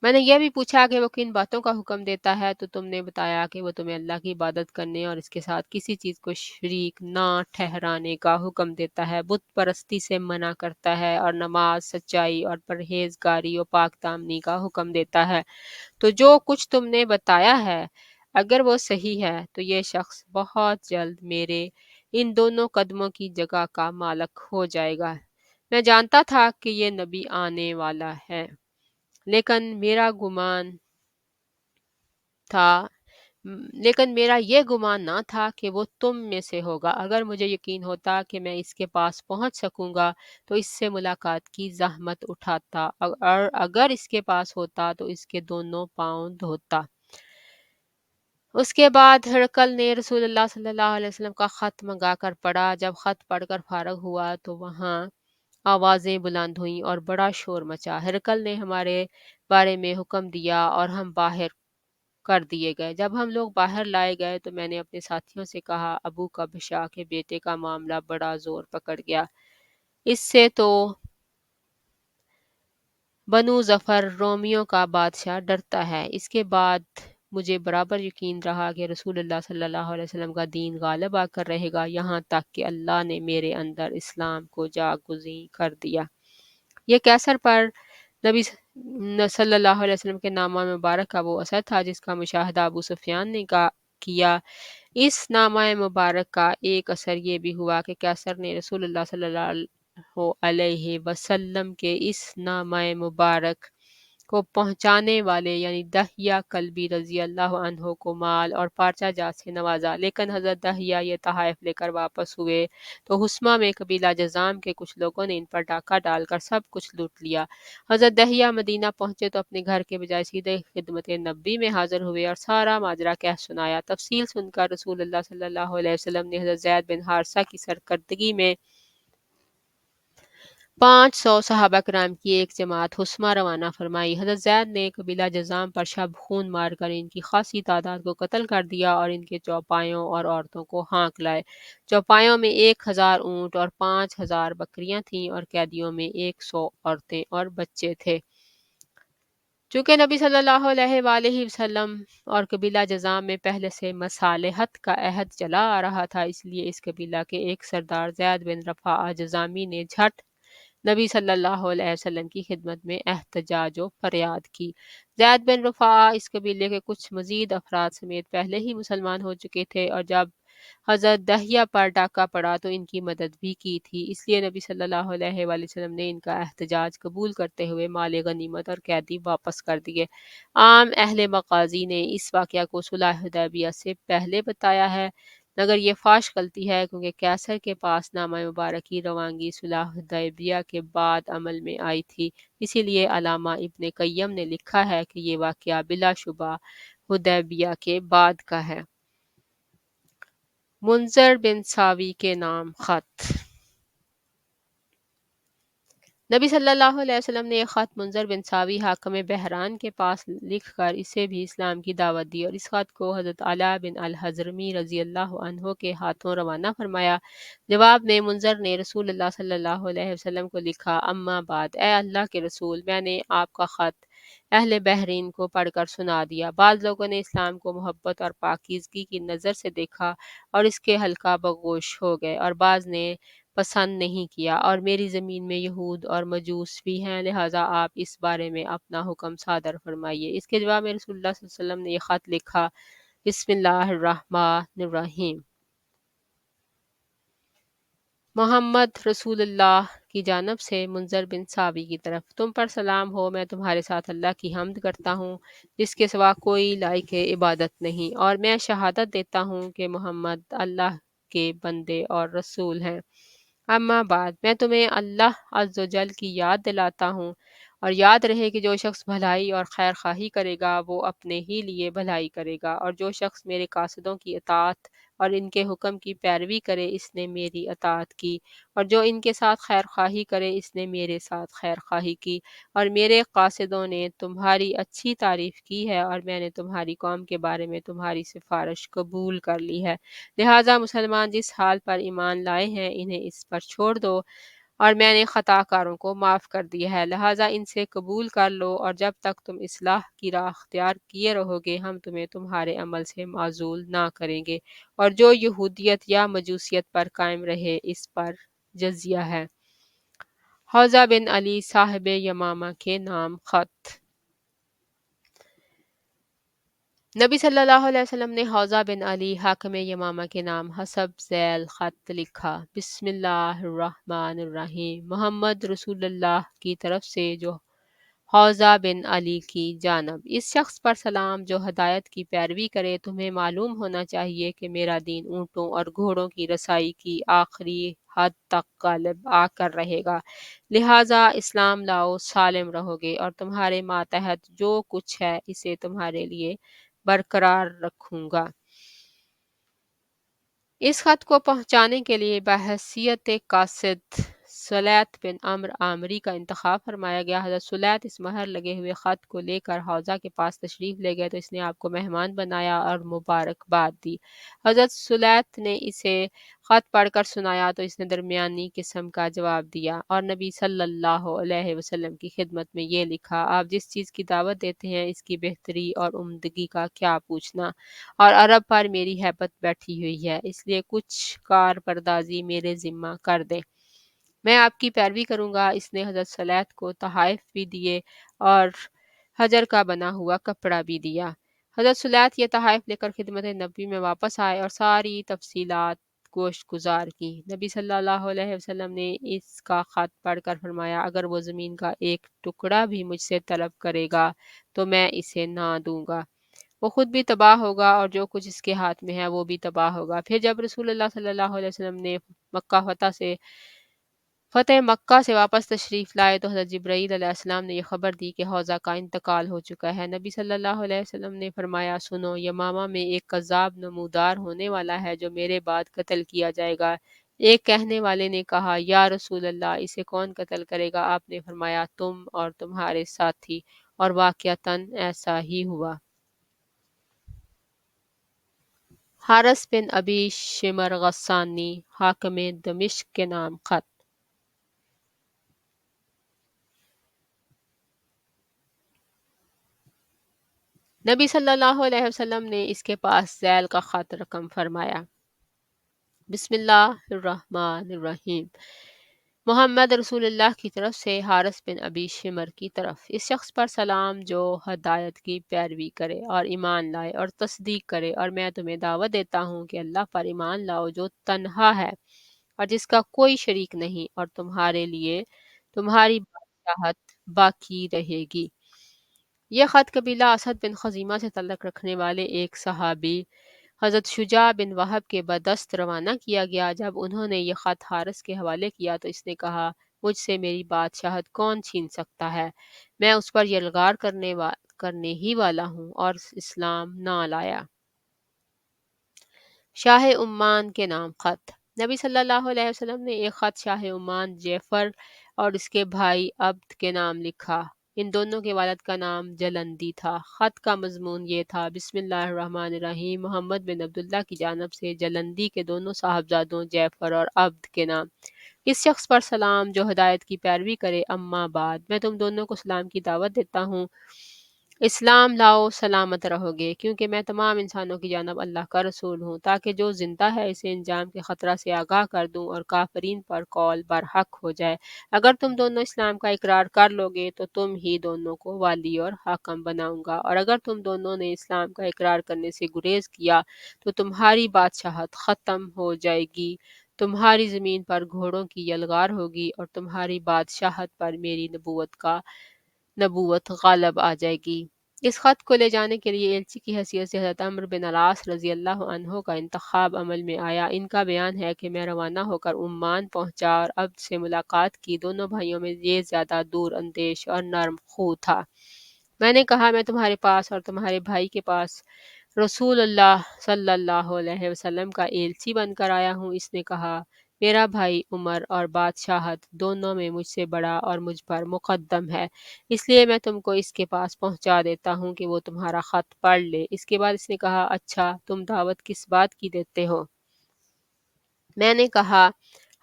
میں نے یہ بھی پوچھا کہ وہ کن باتوں کا حکم دیتا ہے، تو تم نے بتایا کہ وہ تمہیں اللہ کی عبادت کرنے اور اس کے ساتھ کسی چیز کو شریک نہ ٹھہرانے کا حکم دیتا ہے، بت پرستی سے منع کرتا ہے، اور نماز، سچائی اور پرہیزگاری و پاک دامنی کا حکم دیتا ہے۔ تو جو کچھ تم نے بتایا ہے، اگر وہ صحیح ہے تو یہ شخص بہت جلد میرے ان دونوں قدموں کی جگہ کا مالک ہو جائے گا۔ میں جانتا تھا کہ یہ نبی آنے والا ہے، لیکن میرا گمان تھا لیکن میرا یہ گمان نہ تھا کہ وہ تم میں سے ہوگا۔ اگر مجھے یقین ہوتا کہ میں اس کے پاس پہنچ سکوں گا تو اس سے ملاقات کی زحمت اٹھاتا، اور اگر اس کے پاس ہوتا تو اس کے دونوں پاؤں دھوتا۔ اس کے بعد ہرقل نے رسول اللہ صلی اللہ علیہ وسلم کا خط منگا کر پڑھا۔ جب خط پڑھ کر فارغ ہوا تو وہاں آوازیں بلند ہوئیں اور بڑا شور مچا۔ ہرقل نے ہمارے بارے میں حکم دیا اور ہم باہر کر دیے گئے۔ جب ہم لوگ باہر لائے گئے تو میں نے اپنے ساتھیوں سے کہا، ابو قبشہ کے بیٹے کا معاملہ بڑا زور پکڑ گیا، اس سے تو بنو ظفر رومیوں کا بادشاہ ڈرتا ہے۔ اس کے بعد مجھے برابر یقین رہا کہ رسول اللہ صلی اللہ علیہ وسلم کا دین غالب آ کر رہے گا، یہاں تک کہ اللہ نے میرے اندر اسلام کو جاگزیں کر دیا۔ یہ کیسر پر نبی صلی اللہ علیہ وسلم کے نامہ مبارک کا وہ اثر تھا جس کا مشاہدہ ابو سفیان نے کیا۔ اس نامہ مبارک کا ایک اثر یہ بھی ہوا کہ کیسر نے رسول اللہ صلی اللہ علیہ وسلم کے اس نامہ مبارک کو پہنچانے والے یعنی دحیہ کلبی رضی اللہ عنہ کو مال اور پارچہ جات سے نوازا، لیکن حضرت دحیہ یہ تحائف لے کر واپس ہوئے تو حسمہ میں قبیلہ جذام کے کچھ لوگوں نے ان پر ڈاکہ ڈال کر سب کچھ لوٹ لیا۔ حضرت دحیہ مدینہ پہنچے تو اپنے گھر کے بجائے سیدھے خدمت نبی میں حاضر ہوئے اور سارا ماجرا کہہ سنایا۔ تفصیل سن کر رسول اللہ صلی اللہ علیہ وسلم نے حضرت زید بن حارثہ کی سرکردگی میں 500 صحابہ کرام کی ایک جماعت حسمہ روانہ فرمائی۔ حضرت زید نے قبیلہ جذام پر شب خون مار کر ان کی خاصی تعداد کو قتل کر دیا اور ان کے چوپایوں اور عورتوں کو ہانک لائے۔ چوپایوں میں 1000 اونٹ اور 5000 بکریاں تھیں اور قیدیوں میں 100 عورتیں اور بچے تھے۔ چونکہ نبی صلی اللہ علیہ وآلہ وسلم اور قبیلہ جذام میں پہلے سے مصالحت کا عہد چلا آ رہا تھا، اس لیے اس قبیلہ کے ایک سردار زید بن رفاعہ جذامی نے جھٹ نبی صلی اللہ علیہ وسلم کی خدمت میں احتجاج و فریاد کی۔ زید بن رفاعہ اس قبیلے کے کچھ مزید افراد سمیت پہلے ہی مسلمان ہو چکے تھے اور جب حضرت دحیہ پر ڈاکہ پڑا تو ان کی مدد بھی کی تھی، اس لیے نبی صلی اللہ علیہ وآلہ وسلم نے ان کا احتجاج قبول کرتے ہوئے مال غنیمت اور قیدی واپس کر دیے۔ عام اہل مغازی نے اس واقعہ کو صلح حدیبیہ سے پہلے بتایا ہے، مگر یہ فاش غلطی ہے کیونکہ کیسر کے پاس نامہ مبارک کی روانگی صلح حدیبیہ کے بعد عمل میں آئی تھی، اسی لیے علامہ ابن قیم نے لکھا ہے کہ یہ واقعہ بلا شبہ حدیبیہ کے بعد کا ہے۔ منذر بن ساوی کے نام خط۔ نبی صلی اللہ علیہ وسلم نے ایک خط منذر بن ساوی حاکم بحران کے پاس لکھ کر اسے بھی اسلام کی دعوت دی اور اس خط کو حضرت علا بن الحضرمی رضی اللہ عنہ کے ہاتھوں روانہ فرمایا۔ جواب میں منذر نے رسول اللہ صلی اللہ علیہ وسلم کو لکھا، اما بعد، اے اللہ کے رسول، میں نے آپ کا خط اہل بحرین کو پڑھ کر سنا دیا۔ بعض لوگوں نے اسلام کو محبت اور پاکیزگی کی نظر سے دیکھا اور اس کے حلقہ بگوش ہو گئے، اور بعض نے پسند نہیں کیا، اور میری زمین میں یہود اور مجوس بھی ہیں، لہٰذا آپ اس بارے میں اپنا حکم صادر فرمائیے۔ اس کے جواب میں رسول اللہ صلی اللہ علیہ وسلم نے یہ خط لکھا، بسم اللہ الرحمن الرحیم، محمد رسول اللہ کی جانب سے منذر بن ساوی کی طرف، تم پر سلام ہو، میں تمہارے ساتھ اللہ کی حمد کرتا ہوں جس کے سوا کوئی لائق عبادت نہیں، اور میں شہادت دیتا ہوں کہ محمد اللہ کے بندے اور رسول ہیں۔ اما بعد، میں تمہیں اللہ عز و جل کی یاد دلاتا ہوں، اور یاد رہے کہ جو شخص بھلائی اور خیر خواہی کرے گا وہ اپنے ہی لیے بھلائی کرے گا، اور جو شخص میرے قاصدوں کی اطاعت اور ان کے حکم کی پیروی کرے اس نے میری اطاعت کی، اور جو ان کے ساتھ خیر خواہی کرے اس نے میرے ساتھ خیر خواہی کی، اور میرے قاصدوں نے تمہاری اچھی تعریف کی ہے اور میں نے تمہاری قوم کے بارے میں تمہاری سفارش قبول کر لی ہے، لہٰذا مسلمان جس حال پر ایمان لائے ہیں انہیں اس پر چھوڑ دو، اور میں نے خطا کاروں کو معاف کر دیا ہے، لہٰذا ان سے قبول کر لو، اور جب تک تم اصلاح کی راہ اختیار کیے رہو گے ہم تمہیں تمہارے عمل سے معزول نہ کریں گے، اور جو یہودیت یا مجوسیت پر قائم رہے اس پر جزیہ ہے۔ حوزہ بن علی صاحب یمامہ کے نام خط۔ نبی صلی اللہ علیہ وسلم نے حوزہ بن علی حاکم یمامہ کے نام حسب ذیل خط لکھا: بسم اللہ الرحمن الرحیم، محمد رسول اللہ کی طرف سے جو حوزہ بن علی کی جانب، اس شخص پر سلام جو ہدایت کی پیروی کرے۔ تمہیں معلوم ہونا چاہیے کہ میرا دین اونٹوں اور گھوڑوں کی رسائی کی آخری حد تک غالب آ کر رہے گا، لہٰذا اسلام لاؤ، سالم رہو گے، اور تمہارے ماتحت جو کچھ ہے اسے تمہارے لیے برقرار رکھوں گا۔ اس خط کو پہنچانے کے لیے بحیثیت قاصد سلیط بن عمرو عامری کا انتخاب فرمایا گیا۔ حضرت سلیط اس مہر لگے ہوئے خط کو لے کر حوزہ کے پاس تشریف لے گئے تو اس نے آپ کو مہمان بنایا اور مبارکباد دی۔ حضرت سلیط نے اسے خط پڑھ کر سنایا تو اس نے درمیانی قسم کا جواب دیا اور نبی صلی اللہ علیہ وسلم کی خدمت میں یہ لکھا: آپ جس چیز کی دعوت دیتے ہیں اس کی بہتری اور عمدگی کا کیا پوچھنا، اور عرب پر میری ہیبت بیٹھی ہوئی ہے، اس لیے کچھ کار پردازی میرے ذمہ کر دیں، میں آپ کی پیروی کروں گا۔ اس نے حضرت سلیط کو تحائف بھی دیے اور حجر کا بنا ہوا کپڑا بھی دیا۔ حضرت سلیط یہ تحائف لے کر خدمت نبی میں واپس آئے اور ساری تفصیلات گوشت گزار کی۔ نبی صلی اللہ علیہ وسلم نے اس کا خط پڑھ کر فرمایا: اگر وہ زمین کا ایک ٹکڑا بھی مجھ سے طلب کرے گا تو میں اسے نہ دوں گا، وہ خود بھی تباہ ہوگا اور جو کچھ اس کے ہاتھ میں ہے وہ بھی تباہ ہوگا۔ پھر جب رسول اللہ صلی اللہ علیہ وسلم نے فتح مکہ سے واپس تشریف لائے تو حضرت جبرائیل علیہ السلام نے یہ خبر دی کہ حوزہ کا انتقال ہو چکا ہے۔ نبی صلی اللہ علیہ وسلم نے فرمایا: سنو، یمامہ میں ایک کذاب نمودار ہونے والا ہے جو میرے بعد قتل کیا جائے گا۔ ایک کہنے والے نے کہا: یا رسول اللہ، اسے کون قتل کرے گا؟ آپ نے فرمایا: تم اور تمہارے ساتھی، اور واقعتاً ایسا ہی ہوا۔ حارث بن ابی شمر غسانی حاکم دمشق کے نام خط۔ نبی صلی اللہ علیہ وسلم نے اس کے پاس ذیل کا خط رقم فرمایا: بسم اللہ الرحمن الرحیم، محمد رسول اللہ کی طرف سے حارث بن ابی شمر کی طرف، اس شخص پر سلام جو ہدایت کی پیروی کرے اور ایمان لائے اور تصدیق کرے، اور میں تمہیں دعوت دیتا ہوں کہ اللہ پر ایمان لاؤ جو تنہا ہے اور جس کا کوئی شریک نہیں، اور تمہارے لیے تمہاری بادشاہت باقی رہے گی۔ یہ خط قبیلہ اسد بن خزیمہ سے تعلق رکھنے والے ایک صحابی حضرت شجاع بن وہب کے بدست روانہ کیا گیا۔ جب انہوں نے یہ خط حارث کے حوالے کیا تو اس نے کہا: مجھ سے میری بادشاہت کون چھین سکتا ہے؟ میں اس پر یلغار کرنے ہی والا ہوں اور اسلام نہ لایا۔ شاہ عمان کے نام خط۔ نبی صلی اللہ علیہ وسلم نے ایک خط شاہ عمان جعفر اور اس کے بھائی عبد کے نام لکھا۔ ان دونوں کے والد کا نام جلندی تھا۔ خط کا مضمون یہ تھا: بسم اللہ الرحمن الرحیم، محمد بن عبداللہ کی جانب سے جلندی کے دونوں صاحبزادوں جعفر اور عبد کے نام، اس شخص پر سلام جو ہدایت کی پیروی کرے، اما بعد، میں تم دونوں کو سلام کی دعوت دیتا ہوں۔ اسلام لاؤ، سلامت رہو گے، کیونکہ میں تمام انسانوں کی جانب اللہ کا رسول ہوں، تاکہ جو زندہ ہے اسے انجام کے خطرہ سے آگاہ کر دوں اور کافرین پر قول برحق ہو جائے۔ اگر تم دونوں اسلام کا اقرار کر لو گے تو تم ہی دونوں کو والی اور حاکم بناؤں گا، اور اگر تم دونوں نے اسلام کا اقرار کرنے سے گریز کیا تو تمہاری بادشاہت ختم ہو جائے گی، تمہاری زمین پر گھوڑوں کی یلغار ہوگی، اور تمہاری بادشاہت پر میری نبوت غالب آ جائے گی۔ اس خط کو لے جانے کے لیے ایلچی کی حیثیت سے حضرت عمرو بن العاص رضی اللہ عنہ کا انتخاب عمل میں آیا۔ ان کا بیان ہے کہ میں روانہ ہو کر عمان پہنچا اور عبد سے ملاقات کی۔ دونوں بھائیوں میں یہ زیادہ دور اندیش اور نرم خو تھا۔ میں نے کہا: میں تمہارے پاس اور تمہارے بھائی کے پاس رسول اللہ صلی اللہ علیہ وسلم کا ایلچی بن کر آیا ہوں۔ اس نے کہا: میرا بھائی عمر اور بادشاہت دونوں میں مجھ سے بڑا اور مجھ پر مقدم ہے، اس لیے میں تم کو اس کے پاس پہنچا دیتا ہوں کہ وہ تمہارا خط پڑھ لے۔ اس کے بعد اس نے کہا: اچھا، تم دعوت کس بات کی دیتے ہو؟ میں نے کہا: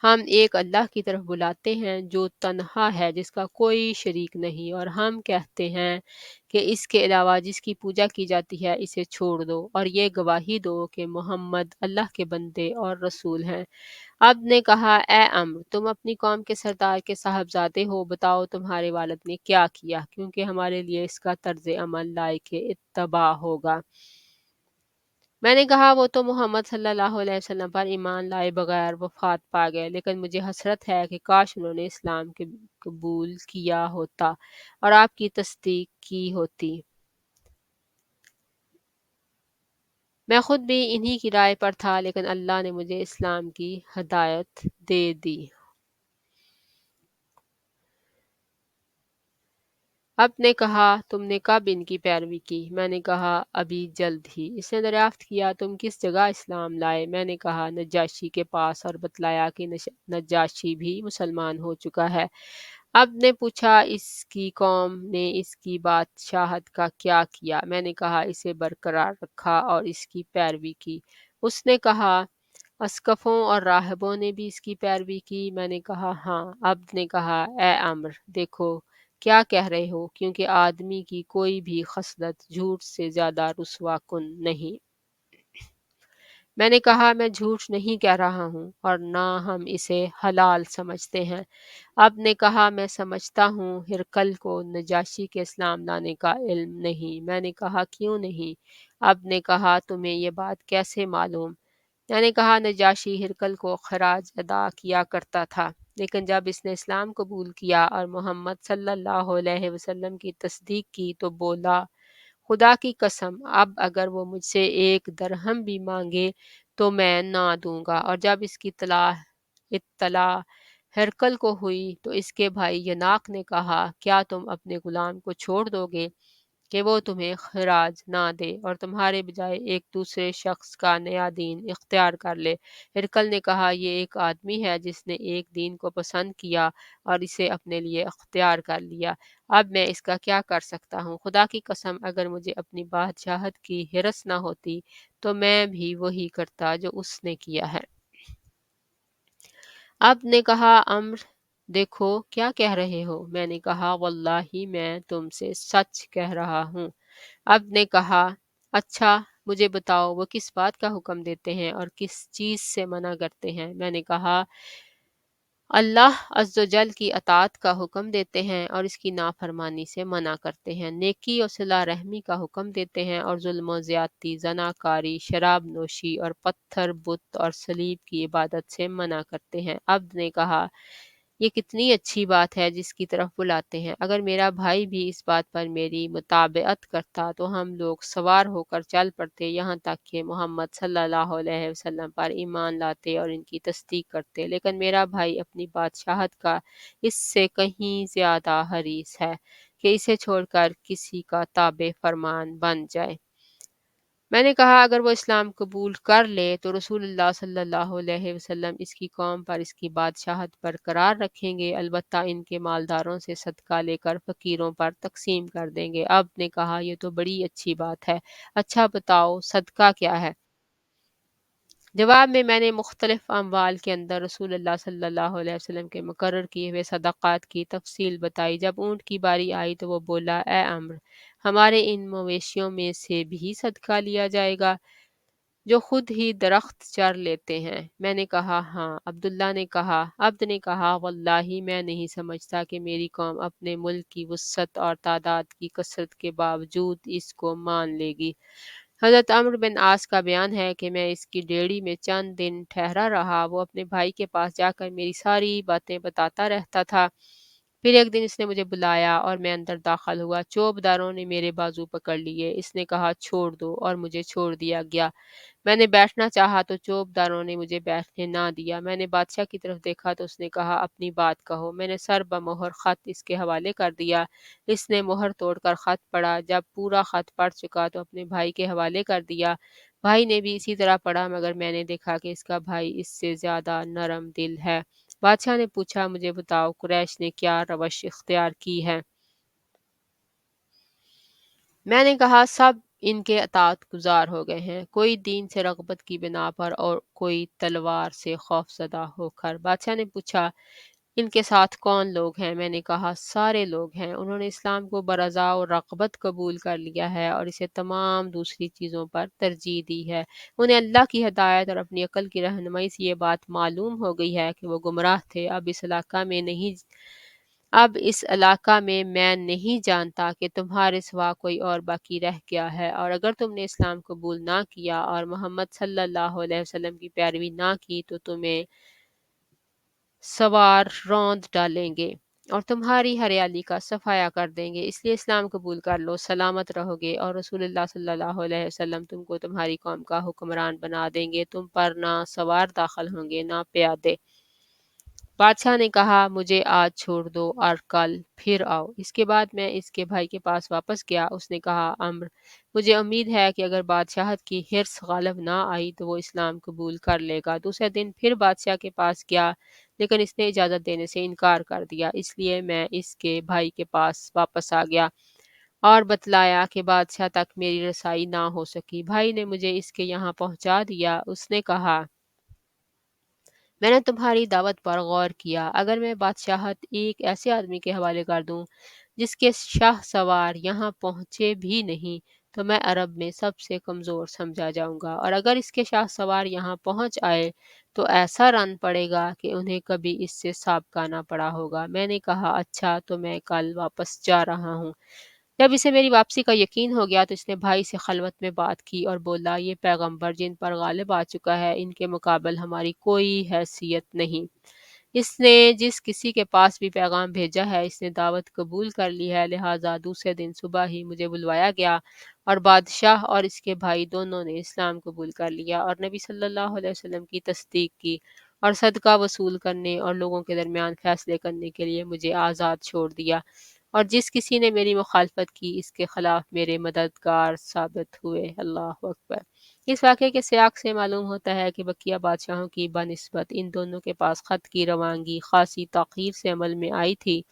ہم ایک اللہ کی طرف بلاتے ہیں جو تنہا ہے، جس کا کوئی شریک نہیں، اور ہم کہتے ہیں کہ اس کے علاوہ جس کی پوجا کی جاتی ہے اسے چھوڑ دو، اور یہ گواہی دو کہ محمد اللہ کے بندے اور رسول ہیں۔ عبد نے کہا، اے عمرو، تم اپنی قوم کے سردار کے صاحبزادے ہو، بتاؤ تمہارے والد نے کیا کیا، کیونکہ ہمارے لیے اس کا طرز عمل لائق اتباع ہوگا۔ میں نے کہا، وہ تو محمد صلی اللہ علیہ وسلم پر ایمان لائے بغیر وفات پا گئے، لیکن مجھے حسرت ہے کہ کاش انہوں نے اسلام کے قبول کیا ہوتا اور آپ کی تصدیق کی ہوتی۔ میں خود بھی انہی کی رائے پر تھا، لیکن اللہ نے مجھے اسلام کی ہدایت دے دی۔ اب نے کہا، تم نے کب ان کی پیروی کی؟ میں نے کہا، ابھی جلد ہی۔ اس نے دریافت کیا، تم کس جگہ اسلام لائے؟ میں نے کہا، نجاشی کے پاس، اور بتلایا کہ نجاشی بھی مسلمان ہو چکا ہے۔ اب نے پوچھا، اس کی قوم نے اس کی بادشاہت کا کیا کیا؟ میں نے کہا، اسے برقرار رکھا اور اس کی پیروی کی۔ اس نے کہا، اسقفوں اور راہبوں نے بھی اس کی پیروی کی؟ میں نے کہا، ہاں۔ عبد نے کہا، اے عمرو، دیکھو کیا کہہ رہے ہو، کیونکہ آدمی کی کوئی بھی خصلت جھوٹ سے زیادہ رسوا کن نہیں۔ میں نے کہا، میں جھوٹ نہیں کہہ رہا ہوں، اور نہ ہم اسے حلال سمجھتے ہیں۔ اب نے کہا، میں سمجھتا ہوں ہرقل کو نجاشی کے اسلام لانے کا علم نہیں۔ میں نے کہا، کیوں نہیں؟ اب نے کہا، تمہیں یہ بات کیسے معلوم؟ میں نے کہا، نجاشی ہرقل کو خراج ادا کیا کرتا تھا، لیکن جب اس نے اسلام قبول کیا اور محمد صلی اللہ علیہ وسلم کی تصدیق کی تو بولا، خدا کی قسم، اب اگر وہ مجھ سے ایک درہم بھی مانگے تو میں نہ دوں گا۔ اور جب اس کی اطلاع ہرقل کو ہوئی تو اس کے بھائی یناق نے کہا، کیا تم اپنے غلام کو چھوڑ دو گے کہ وہ تمہیں خراج نہ دے اور تمہارے بجائے ایک دوسرے شخص کا نیا دین اختیار کر لے؟ ہرقل نے کہا، یہ ایک آدمی ہے جس نے ایک دین کو پسند کیا اور اسے اپنے لیے اختیار کر لیا، اب میں اس کا کیا کر سکتا ہوں؟ خدا کی قسم، اگر مجھے اپنی بادشاہت کی ہرس نہ ہوتی تو میں بھی وہی کرتا جو اس نے کیا ہے۔ اب نے کہا، عمرو، دیکھو کیا کہہ رہے ہو؟ میں نے کہا، واللہ میں تم سے سچ کہہ رہا ہوں۔ اب نے کہا، اچھا مجھے بتاؤ وہ کس بات کا حکم دیتے ہیں اور کس چیز سے منع کرتے ہیں؟ میں نے کہا، اللہ عز و جل کی اطاعت کا حکم دیتے ہیں اور اس کی نافرمانی سے منع کرتے ہیں، نیکی اور صلہ رحمی کا حکم دیتے ہیں اور ظلم و زیادتی، زناکاری، شراب نوشی اور پتھر، بت اور صلیب کی عبادت سے منع کرتے ہیں۔ عبد نے کہا، یہ کتنی اچھی بات ہے جس کی طرف بلاتے ہیں، اگر میرا بھائی بھی اس بات پر میری مطابقت کرتا تو ہم لوگ سوار ہو کر چل پڑتے یہاں تک کہ محمد صلی اللہ علیہ وسلم پر ایمان لاتے اور ان کی تصدیق کرتے، لیکن میرا بھائی اپنی بادشاہت کا اس سے کہیں زیادہ حریص ہے کہ اسے چھوڑ کر کسی کا تابع فرمان بن جائے۔ میں نے کہا، اگر وہ اسلام قبول کر لے تو رسول اللہ صلی اللہ علیہ وسلم اس کی قوم پر اس کی بادشاہت برقرار رکھیں گے، البتہ ان کے مالداروں سے صدقہ لے کر فقیروں پر تقسیم کر دیں گے۔ اب نے کہا، یہ تو بڑی اچھی بات ہے، اچھا بتاؤ صدقہ کیا ہے؟ جواب میں نے مختلف اموال کے اندر رسول اللہ صلی اللہ علیہ وسلم کے مقرر کیے ہوئے صدقات کی تفصیل بتائی۔ جب اونٹ کی باری آئی تو وہ بولا، اے عمرو، ہمارے ان مویشیوں میں سے بھی صدقہ لیا جائے گا جو خود ہی درخت چر لیتے ہیں؟ میں نے کہا، ہاں۔ عبداللہ نے کہا، عبد نے کہا، واللہ میں نہیں سمجھتا کہ میری قوم اپنے ملک کی وسعت اور تعداد کی کثرت کے باوجود اس کو مان لے گی۔ حضرت عمرو بن عاص کا بیان ہے کہ میں اس کی ڈیڑھی میں چند دن ٹھہرا رہا، وہ اپنے بھائی کے پاس جا کر میری ساری باتیں بتاتا رہتا تھا۔ پھر ایک دن اس نے مجھے بلایا اور میں اندر داخل ہوا، چوبداروں نے میرے بازو پکڑ لیے، اس نے کہا، چھوڑ دو، اور مجھے چھوڑ دیا گیا۔ میں نے بیٹھنا چاہا تو چوبداروں نے مجھے بیٹھنے نہ دیا۔ میں نے بادشاہ کی طرف دیکھا تو اس نے کہا، اپنی بات کہو۔ میں نے سر بمہر خط اس کے حوالے کر دیا، اس نے مہر توڑ کر خط پڑھا، جب پورا خط پڑھ چکا تو اپنے بھائی کے حوالے کر دیا۔ بھائی نے بھی اسی طرح پڑھا، مگر میں نے دیکھا کہ اس کا بھائی اس سے زیادہ نرم دل ہے۔ بادشاہ نے پوچھا، مجھے بتاؤ قریش نے کیا روش اختیار کی ہے؟ میں نے کہا، سب ان کے اطاعت گزار ہو گئے ہیں، کوئی دین سے رغبت کی بنا پر اور کوئی تلوار سے خوف زدہ ہو کر۔ بادشاہ نے پوچھا ان کے ساتھ کون لوگ ہیں؟ میں نے کہا سارے لوگ ہیں، انہوں نے اسلام کو برضا و رغبت قبول کر لیا ہے اور اسے تمام دوسری چیزوں پر ترجیح دی ہے۔ انہیں اللہ کی ہدایت اور اپنی عقل کی رہنمائی سے یہ بات معلوم ہو گئی ہے کہ وہ گمراہ تھے۔ اب اس علاقہ میں میں نہیں جانتا کہ تمہارے سوا کوئی اور باقی رہ گیا ہے، اور اگر تم نے اسلام قبول نہ کیا اور محمد صلی اللہ علیہ وسلم کی پیروی نہ کی تو تمہیں سوار روند ڈالیں گے اور تمہاری ہریالی کا صفایا کر دیں گے، اس لیے اسلام قبول کر لو، سلامت رہو گے، اور رسول اللہ صلی اللہ علیہ وسلم تم کو تمہاری قوم کا حکمران بنا دیں گے، تم پر نہ سوار داخل ہوں گے نہ پیادے۔ بادشاہ نے کہا مجھے آج چھوڑ دو اور کل پھر آؤ۔ اس کے بعد میں اس کے بھائی کے پاس واپس گیا، اس نے کہا عمرو مجھے امید ہے کہ اگر بادشاہت کی حرص غالب نہ آئی تو وہ اسلام قبول کر لے گا۔ دوسرے دن پھر بادشاہ کے پاس گیا لیکن اس نے اجازت دینے سے انکار کر دیا، اس لیے میں اس کے بھائی کے پاس واپس آ گیا اور بتلایا کہ بادشاہ تک میری رسائی نہ ہو سکی۔ بھائی نے مجھے اس کے یہاں پہنچا دیا، اس نے کہا میں نے تمہاری دعوت پر غور کیا، اگر میں بادشاہت ایک ایسے آدمی کے حوالے کر دوں جس کے شاہ سوار یہاں پہنچے بھی نہیں تو میں عرب میں سب سے کمزور سمجھا جاؤں گا، اور اگر اس کے شاہ سوار یہاں پہنچ آئے تو ایسا رن پڑے گا کہ انہیں کبھی اس سے سابقہ نہ پڑا ہوگا۔ میں نے کہا اچھا تو میں کل واپس جا رہا ہوں۔ جب اسے میری واپسی کا یقین ہو گیا تو اس نے بھائی سے خلوت میں بات کی اور بولا یہ پیغمبر جن پر غالب آ چکا ہے ان کے مقابل ہماری کوئی حیثیت نہیں۔ اس نے جس کسی کے پاس بھی پیغام بھیجا ہے اس نے دعوت قبول کر لی ہے، لہٰذا دوسرے دن صبح ہی مجھے بلوایا گیا اور بادشاہ اور اس کے بھائی دونوں نے اسلام قبول کر لیا اور نبی صلی اللہ علیہ وسلم کی تصدیق کی اور صدقہ وصول کرنے اور لوگوں کے درمیان فیصلے کرنے کے لیے مجھے آزاد چھوڑ دیا، اور جس کسی نے میری مخالفت کی اس کے خلاف میرے مددگار ثابت ہوئے۔ اللہ اکبر۔ اس واقعے کے سیاق سے معلوم ہوتا ہے کہ بقیہ بادشاہوں کی بنسبت ان دونوں کے پاس خط کی روانگی خاصی تاخیر سے عمل میں آئی تھی،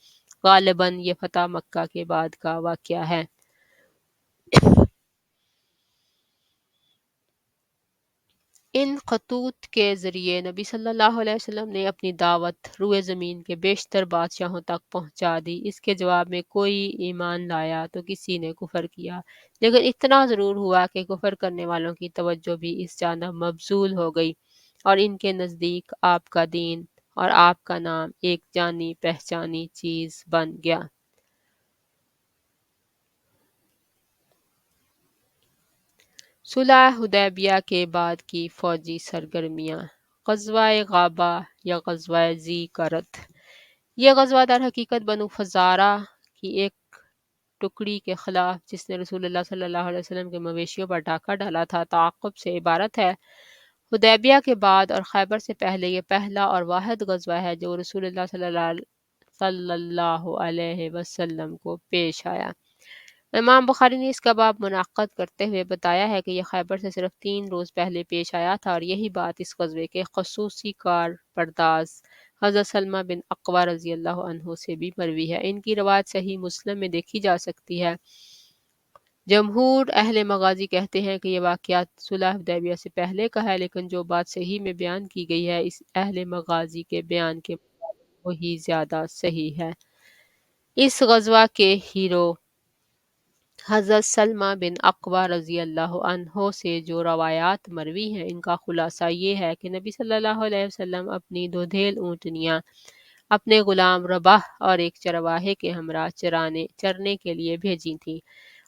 غالباً یہ فتح مکہ کے بعد کا واقعہ ہے۔ ان خطوط کے ذریعے نبی صلی اللہ علیہ وسلم نے اپنی دعوت روئے زمین کے بیشتر بادشاہوں تک پہنچا دی۔ اس کے جواب میں کوئی ایمان لایا تو کسی نے کفر کیا، لیکن اتنا ضرور ہوا کہ کفر کرنے والوں کی توجہ بھی اس جانب مبذول ہو گئی اور ان کے نزدیک آپ کا دین اور آپ کا نام ایک جانی پہچانی چیز بن گیا۔ صلح حدیبیہ کے بعد کی فوجی سرگرمیاں، غزوہ غابہ یا غزوہ ذی کرت۔ یہ غزوہ در حقیقت بنو فزارہ کی ایک ٹکڑی کے خلاف جس نے رسول اللہ صلی اللہ علیہ وسلم کے مویشیوں پر ڈاکہ ڈالا تھا تعاقب سے عبارت ہے۔ حدیبیہ کے بعد اور خیبر سے پہلے یہ پہلا اور واحد غزوہ ہے جو رسول اللہ صلی اللہ علیہ وسلم کو پیش آیا۔ امام بخاری نے اس کا باب منعقد کرتے ہوئے بتایا ہے کہ یہ خیبر سے صرف 3 روز پہلے پیش آیا تھا، اور یہی بات اس غزوے کے خصوصی کار پرداز حضرت سلمہ بن اقویٰ رضی اللہ عنہ سے بھی مروی ہے۔ ان کی روایت صحیح مسلم میں دیکھی جا سکتی ہے۔ جمہور اہل مغازی کہتے ہیں کہ یہ واقعات صلح حدیبیہ سے پہلے کا ہے، لیکن جو بات صحیح میں بیان کی گئی ہے اس اہل مغازی کے بیان کے مطابق وہی زیادہ صحیح ہے۔ اس غزوہ کے ہیرو حضرت سلمہ بن اقویٰ رضی اللہ عنہ سے جو روایات مروی ہیں ان کا خلاصہ یہ ہے کہ نبی صلی اللہ علیہ وسلم اپنی دودھیل اونٹنیاں اپنے غلام رباح اور ایک چرواہے کے ہمراہ چرنے کے لیے بھیجی تھیں،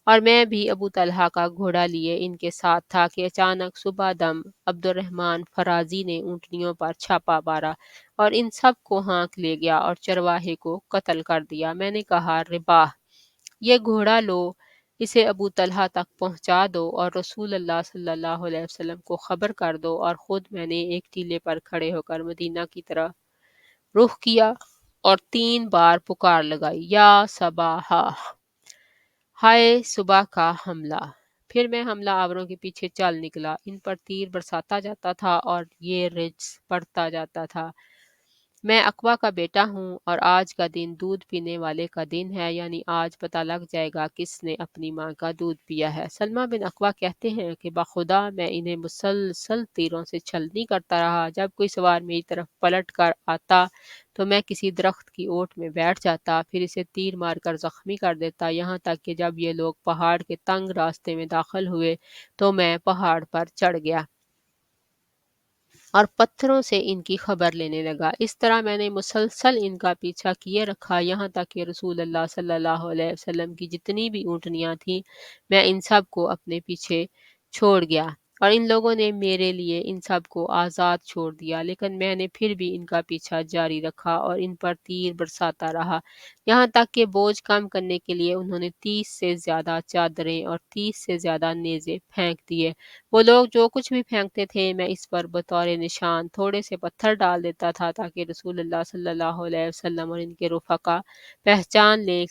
اور میں بھی ابو طلحہ کا گھوڑا لیے ان کے ساتھ تھا کہ اچانک صبح دم عبد الرحمن فرازی نے اونٹنیوں پر چھاپا مارا اور ان سب کو ہانک لے گیا اور چرواہے کو قتل کر دیا۔ میں نے کہا رباح یہ گھوڑا لو، اسے ابو طلحہ تک پہنچا دو اور رسول اللہ صلی اللہ علیہ وسلم کو خبر کر دو، اور خود میں نے ایک ٹیلے پر کھڑے ہو کر مدینہ کی طرف رخ کیا اور 3 بار پکار لگائی یا صباحا، ہائے صبح کا حملہ۔ پھر میں حملہ آوروں کے پیچھے چل نکلا، ان پر تیر برساتا جاتا تھا اور یہ رجز پڑتا جاتا تھا۔ میں اقوا کا بیٹا ہوں اور آج کا دن دودھ پینے والے کا دن ہے، یعنی آج پتہ لگ جائے گا کس نے اپنی ماں کا دودھ پیا ہے۔ سلمہ بن اقوا کہتے ہیں کہ بخدا میں انہیں مسلسل تیروں سے چھلنی کرتا رہا۔ جب کوئی سوار میری طرف پلٹ کر آتا تو میں کسی درخت کی اوٹ میں بیٹھ جاتا، پھر اسے تیر مار کر زخمی کر دیتا، یہاں تک کہ جب یہ لوگ پہاڑ کے تنگ راستے میں داخل ہوئے تو میں پہاڑ پر چڑھ گیا اور پتھروں سے ان کی خبر لینے لگا۔ اس طرح میں نے مسلسل ان کا پیچھا کیے رکھا، یہاں تک کہ رسول اللہ صلی اللہ علیہ وسلم کی جتنی بھی اونٹنیاں تھیں میں ان سب کو اپنے پیچھے چھوڑ گیا اور ان لوگوں نے میرے لیے ان سب کو آزاد چھوڑ دیا، لیکن میں نے پھر بھی ان کا پیچھا جاری رکھا اور ان پر تیر برساتا رہا، یہاں تک کہ بوجھ کم کرنے کے لیے انہوں نے 30 سے زیادہ چادریں اور 30 سے زیادہ نیزے پھینک دیے۔ وہ لوگ جو کچھ بھی پھینکتے تھے میں اس پر بطور نشان تھوڑے سے پتھر ڈال دیتا تھا تاکہ رسول اللہ صلی اللہ علیہ وسلم اور ان کے رفقا پہچان لیں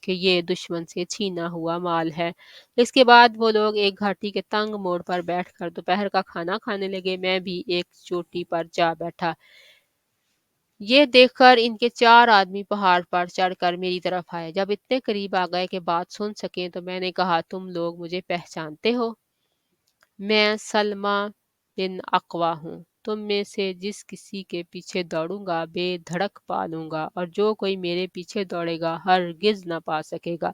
کہ یہ دشمن سے چھینا ہوا مال ہے۔ اس کے بعد وہ لوگ ایک گھاٹی کے تنگ موڑ پر بیٹھ کر دوپہر کا کھانا کھانے لگے، میں بھی ایک چوٹی پر جا بیٹھا۔ یہ دیکھ کر ان کے 4 آدمی پہاڑ پر چڑھ کر میری طرف آئے۔ جب اتنے قریب آ گئے کہ بات سن سکیں تو میں نے کہا، تم لوگ مجھے پہچانتے ہو؟ میں سلمہ بن اقوا ہوں، تم میں سے جس کسی کے پیچھے دوڑوں گا بے دھڑک پا لوں گا، اور جو کوئی میرے پیچھے دوڑے گا ہرگز نہ پا سکے گا۔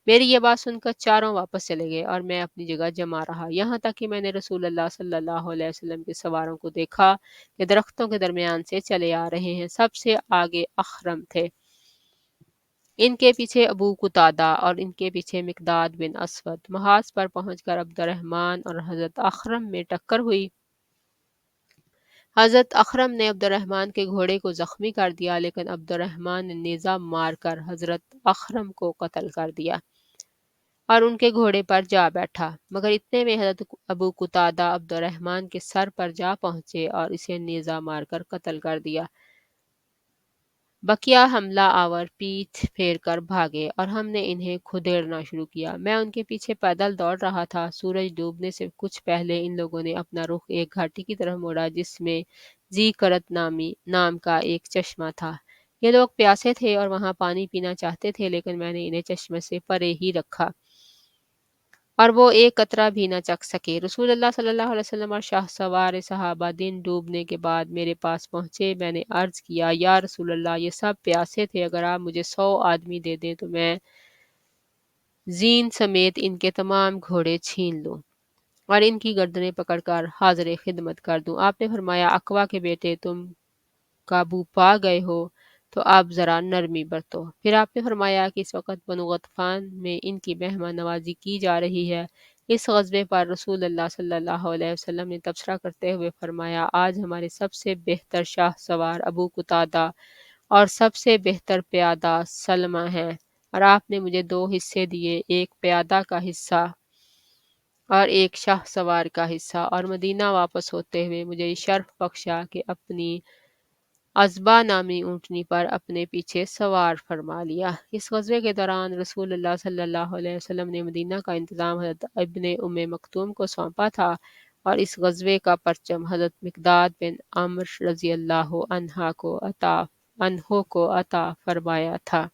میری یہ بات سن کر چاروں واپس چلے گئے اور میں اپنی جگہ جمع رہا، یہاں تک کہ میں نے رسول اللہ صلی اللہ علیہ وسلم کے سواروں کو دیکھا کہ درختوں کے درمیان سے چلے آ رہے ہیں۔ سب سے آگے اخرم تھے، ان کے پیچھے ابو قتادہ اور ان کے پیچھے مقداد بن اسود۔ محاذ پر پہنچ کر عبد الرحمن اور حضرت اخرم میں ٹکر ہوئی۔ حضرت اخرم نے عبد الرحمن کے گھوڑے کو زخمی کر دیا، لیکن عبد الرحمن نے نیزہ مار کر حضرت اخرم کو قتل کر دیا اور ان کے گھوڑے پر جا بیٹھا، مگر اتنے میں حضرت ابو قتادہ عبد الرحمن کے سر پر جا پہنچے اور اسے نیزہ مار کر قتل کر دیا۔ بقیہ حملہ آور پیٹھ پھیر کر بھاگے اور ہم نے انہیں کھدیڑنا شروع کیا۔ میں ان کے پیچھے پیدل دوڑ رہا تھا۔ سورج ڈوبنے سے کچھ پہلے ان لوگوں نے اپنا رخ ایک گھاٹی کی طرف موڑا جس میں ذی کرت نام کا ایک چشمہ تھا۔ یہ لوگ پیاسے تھے اور وہاں پانی پینا چاہتے تھے، لیکن میں نے انہیں چشمے سے پرے ہی رکھا اور وہ ایک قطرہ بھی نہ چکھ سکے۔ رسول اللہ صلی اللہ علیہ وسلم اور شاہ سوار صحابہ دن ڈوبنے کے بعد میرے پاس پہنچے۔ میں نے عرض کیا، یا رسول اللہ، یہ سب پیاسے تھے، اگر آپ مجھے 100 آدمی دے دیں تو میں زین سمیت ان کے تمام گھوڑے چھین لوں اور ان کی گردنیں پکڑ کر حاضر خدمت کر دوں۔ آپ نے فرمایا، اقوا کے بیٹے، تم قابو پا گئے ہو تو اب ذرا نرمی برتو۔ پھر آپ نے فرمایا کہ اس وقت بنو غطفان میں ان کی مہمان نوازی کی جا رہی ہے۔ اس غزوے پر رسول اللہ صلی اللہ علیہ وسلم نے تبصرہ کرتے ہوئے فرمایا، آج ہمارے سب سے بہتر شاہ سوار ابو قتادہ اور سب سے بہتر پیادہ سلمہ ہیں، اور آپ نے مجھے 2 حصے دیے، ایک پیادہ کا حصہ اور ایک شاہ سوار کا حصہ، اور مدینہ واپس ہوتے ہوئے مجھے یہ شرف بخشا کہ اپنی عذبہ نامی اونٹنی پر اپنے پیچھے سوار فرما لیا۔ اس غزوے کے دوران رسول اللہ صلی اللہ علیہ وسلم نے مدینہ کا انتظام حضرت ابن ام مکتوم کو سونپا تھا اور اس غزوے کا پرچم حضرت مقداد بن عمرو رضی اللہ عنہ کو عطا فرمایا تھا۔